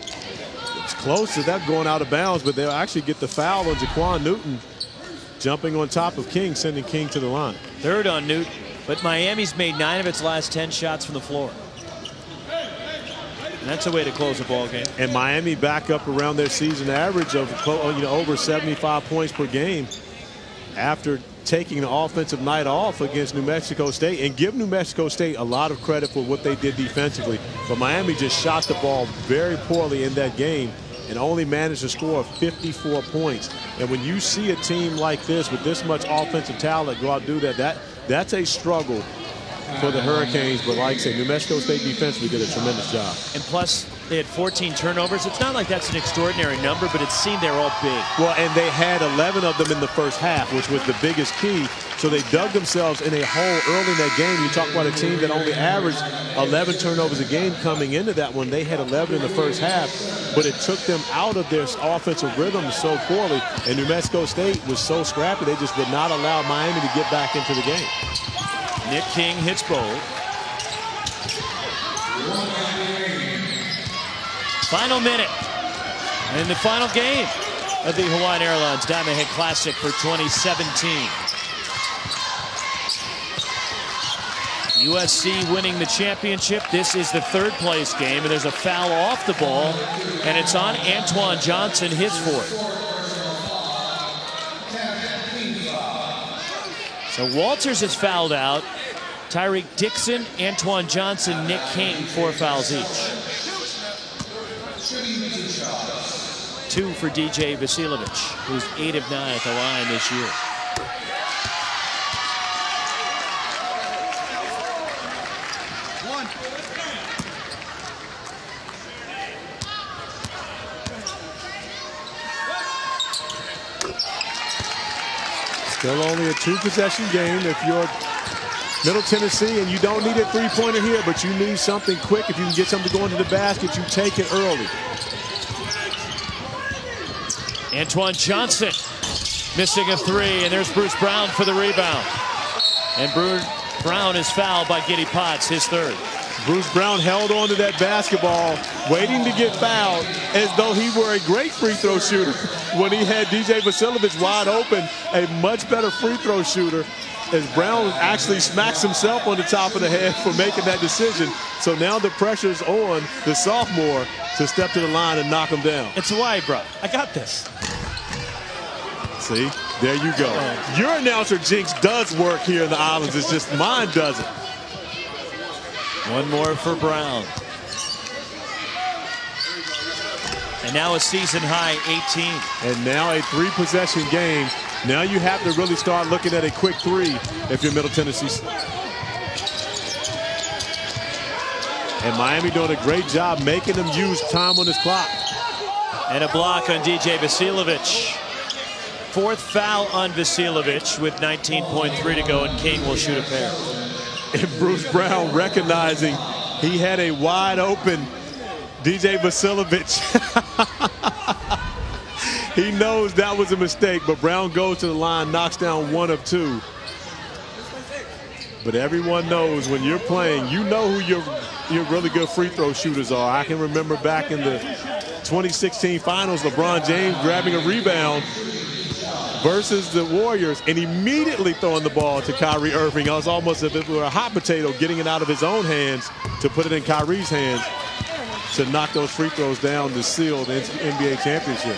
It's close to that going out of bounds, but they'll actually get the foul on Jaquan Newton, jumping on top of King, sending King to the line. 3rd on Newton, but Miami's made 9 of its last 10 shots from the floor. And that's a way to close a ball game. And Miami back up around their season average of over 75 points per game after taking the offensive night off against New Mexico State, and give New Mexico State a lot of credit for what they did defensively. But Miami just shot the ball very poorly in that game and only managed to score 54 points. And when you see a team like this with this much offensive talent go out and do that, that's a struggle for the Hurricanes. But like I say, New Mexico State defensively did a tremendous job. And plus, they had 14 turnovers. It's not like that's an extraordinary number, but it seemed they were all big. Well, and they had 11 of them in the first half, which was the biggest key. So they dug themselves in a hole early in that game. You talk about a team that only averaged 11 turnovers a game coming into that one. They had 11 in the first half, but it took them out of their offensive rhythm so poorly. And New Mexico State was so scrappy, they just would not allow Miami to get back into the game. Nick King hits bold. Final minute in the final game of the Hawaiian Airlines Diamond Head Classic for 2017. USC winning the championship. This is the 3rd place game, and there's a foul off the ball, and it's on Antoine Johnson, his 4th. So Walters is fouled out. Tyreek Dixon, Antoine Johnson, Nick King, 4 fouls each. 2 for DJ Vasiljevic, who's 8 of 9 at the line this year. Still only a 2-possession game if you're Middle Tennessee, and you don't need a three-pointer here, but you need something quick. If you can get something going to the basket, you take it early. Antoine Johnson missing a 3, and there's Bruce Brown for the rebound. And Bruce Brown is fouled by Giddy Potts, his 3rd. Bruce Brown held on to that basketball, waiting to get fouled as though he were a great free throw shooter when he had DJ Vasiljevic wide open, a much better free throw shooter, as Brown actually smacks himself on the top of the head for making that decision. So now the pressure's on the sophomore to step to the line and knock him down. It's Hawaii, bro. I got this. See, there you go. Your announcer jinx does work here in the islands. It's just mine doesn't. One more for Brown. And now a season high 18. And now a 3-possession game. Now you have to really start looking at a quick 3 if you're Middle Tennessee. And Miami doing a great job making them use time on this clock. And a block on DJ Vasiljevic. 4th foul on Vasiljevic with 19.3 to go, and King will shoot a pair. And Bruce Brown recognizing he had a wide open DJ Vasiljevic. He knows that was a mistake, but Brown goes to the line, knocks down 1 of 2. But everyone knows when you're playing, you know who your really good free throw shooters are. I can remember back in the 2016 finals, LeBron James grabbing a rebound versus the Warriors and immediately throwing the ball to Kyrie Irving. It was almost as if it were a hot potato, getting it out of his own hands to put it in Kyrie's hands to knock those free throws down to seal the NBA championship.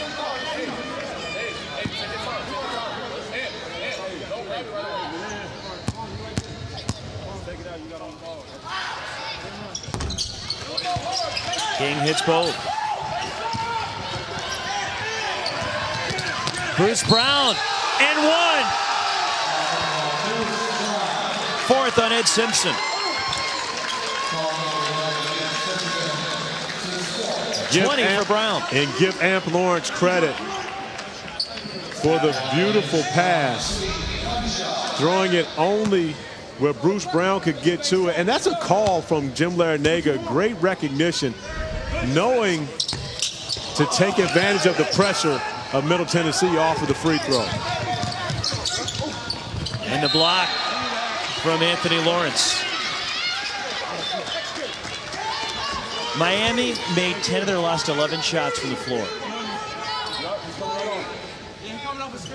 King hits both. Bruce Brown and one. Fourth on Ed Simpson. Give 20 for Brown. And give Amp Lawrence credit for the beautiful pass, throwing it only where Bruce Brown could get to it. And that's a call from Jim Larinaga. Great recognition, knowing to take advantage of the pressure of Middle Tennessee off of the free throw. And the block from Anthony Lawrence. Miami made 10 of their last 11 shots from the floor.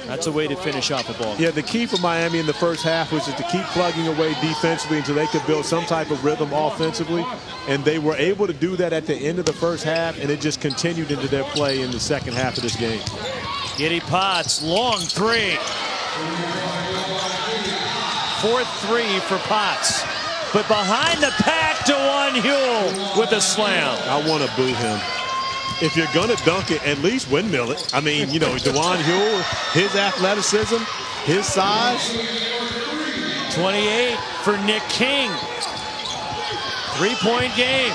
That's a way to finish off a ball. Yeah, the key for Miami in the first half was just to keep plugging away defensively until they could build some type of rhythm offensively. And they were able to do that at the end of the first half, and it just continued into their play in the second half of this game. Giddy Potts, long three. Fourth three for Potts. But behind the pack, DeJuan Huell with a slam. I want to boo him. If you're going to dunk it, at least windmill it. I mean, you know, DeJuan Huell, his athleticism, his size. 28 for Nick King. Three-point game.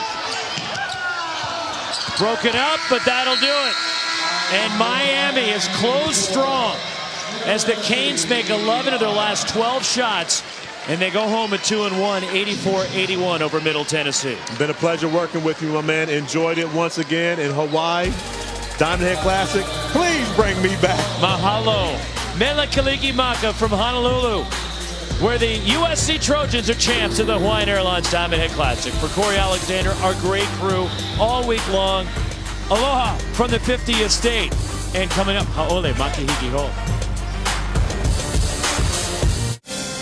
Broken up, but that'll do it. And Miami is closed strong as the Canes make 11 of their last 12 shots. And they go home at 2-1, 84-81 over Middle Tennessee. Been a pleasure working with you, my man. Enjoyed it once again in Hawaii. Diamond Head Classic, please bring me back. Mahalo. Mele Kalikimaka from Honolulu, where the USC Trojans are champs of the Hawaiian Airlines Diamond Head Classic. For Corey Alexander, our great crew all week long. Aloha from the 50th state. And coming up, Haole Makahiki Ho.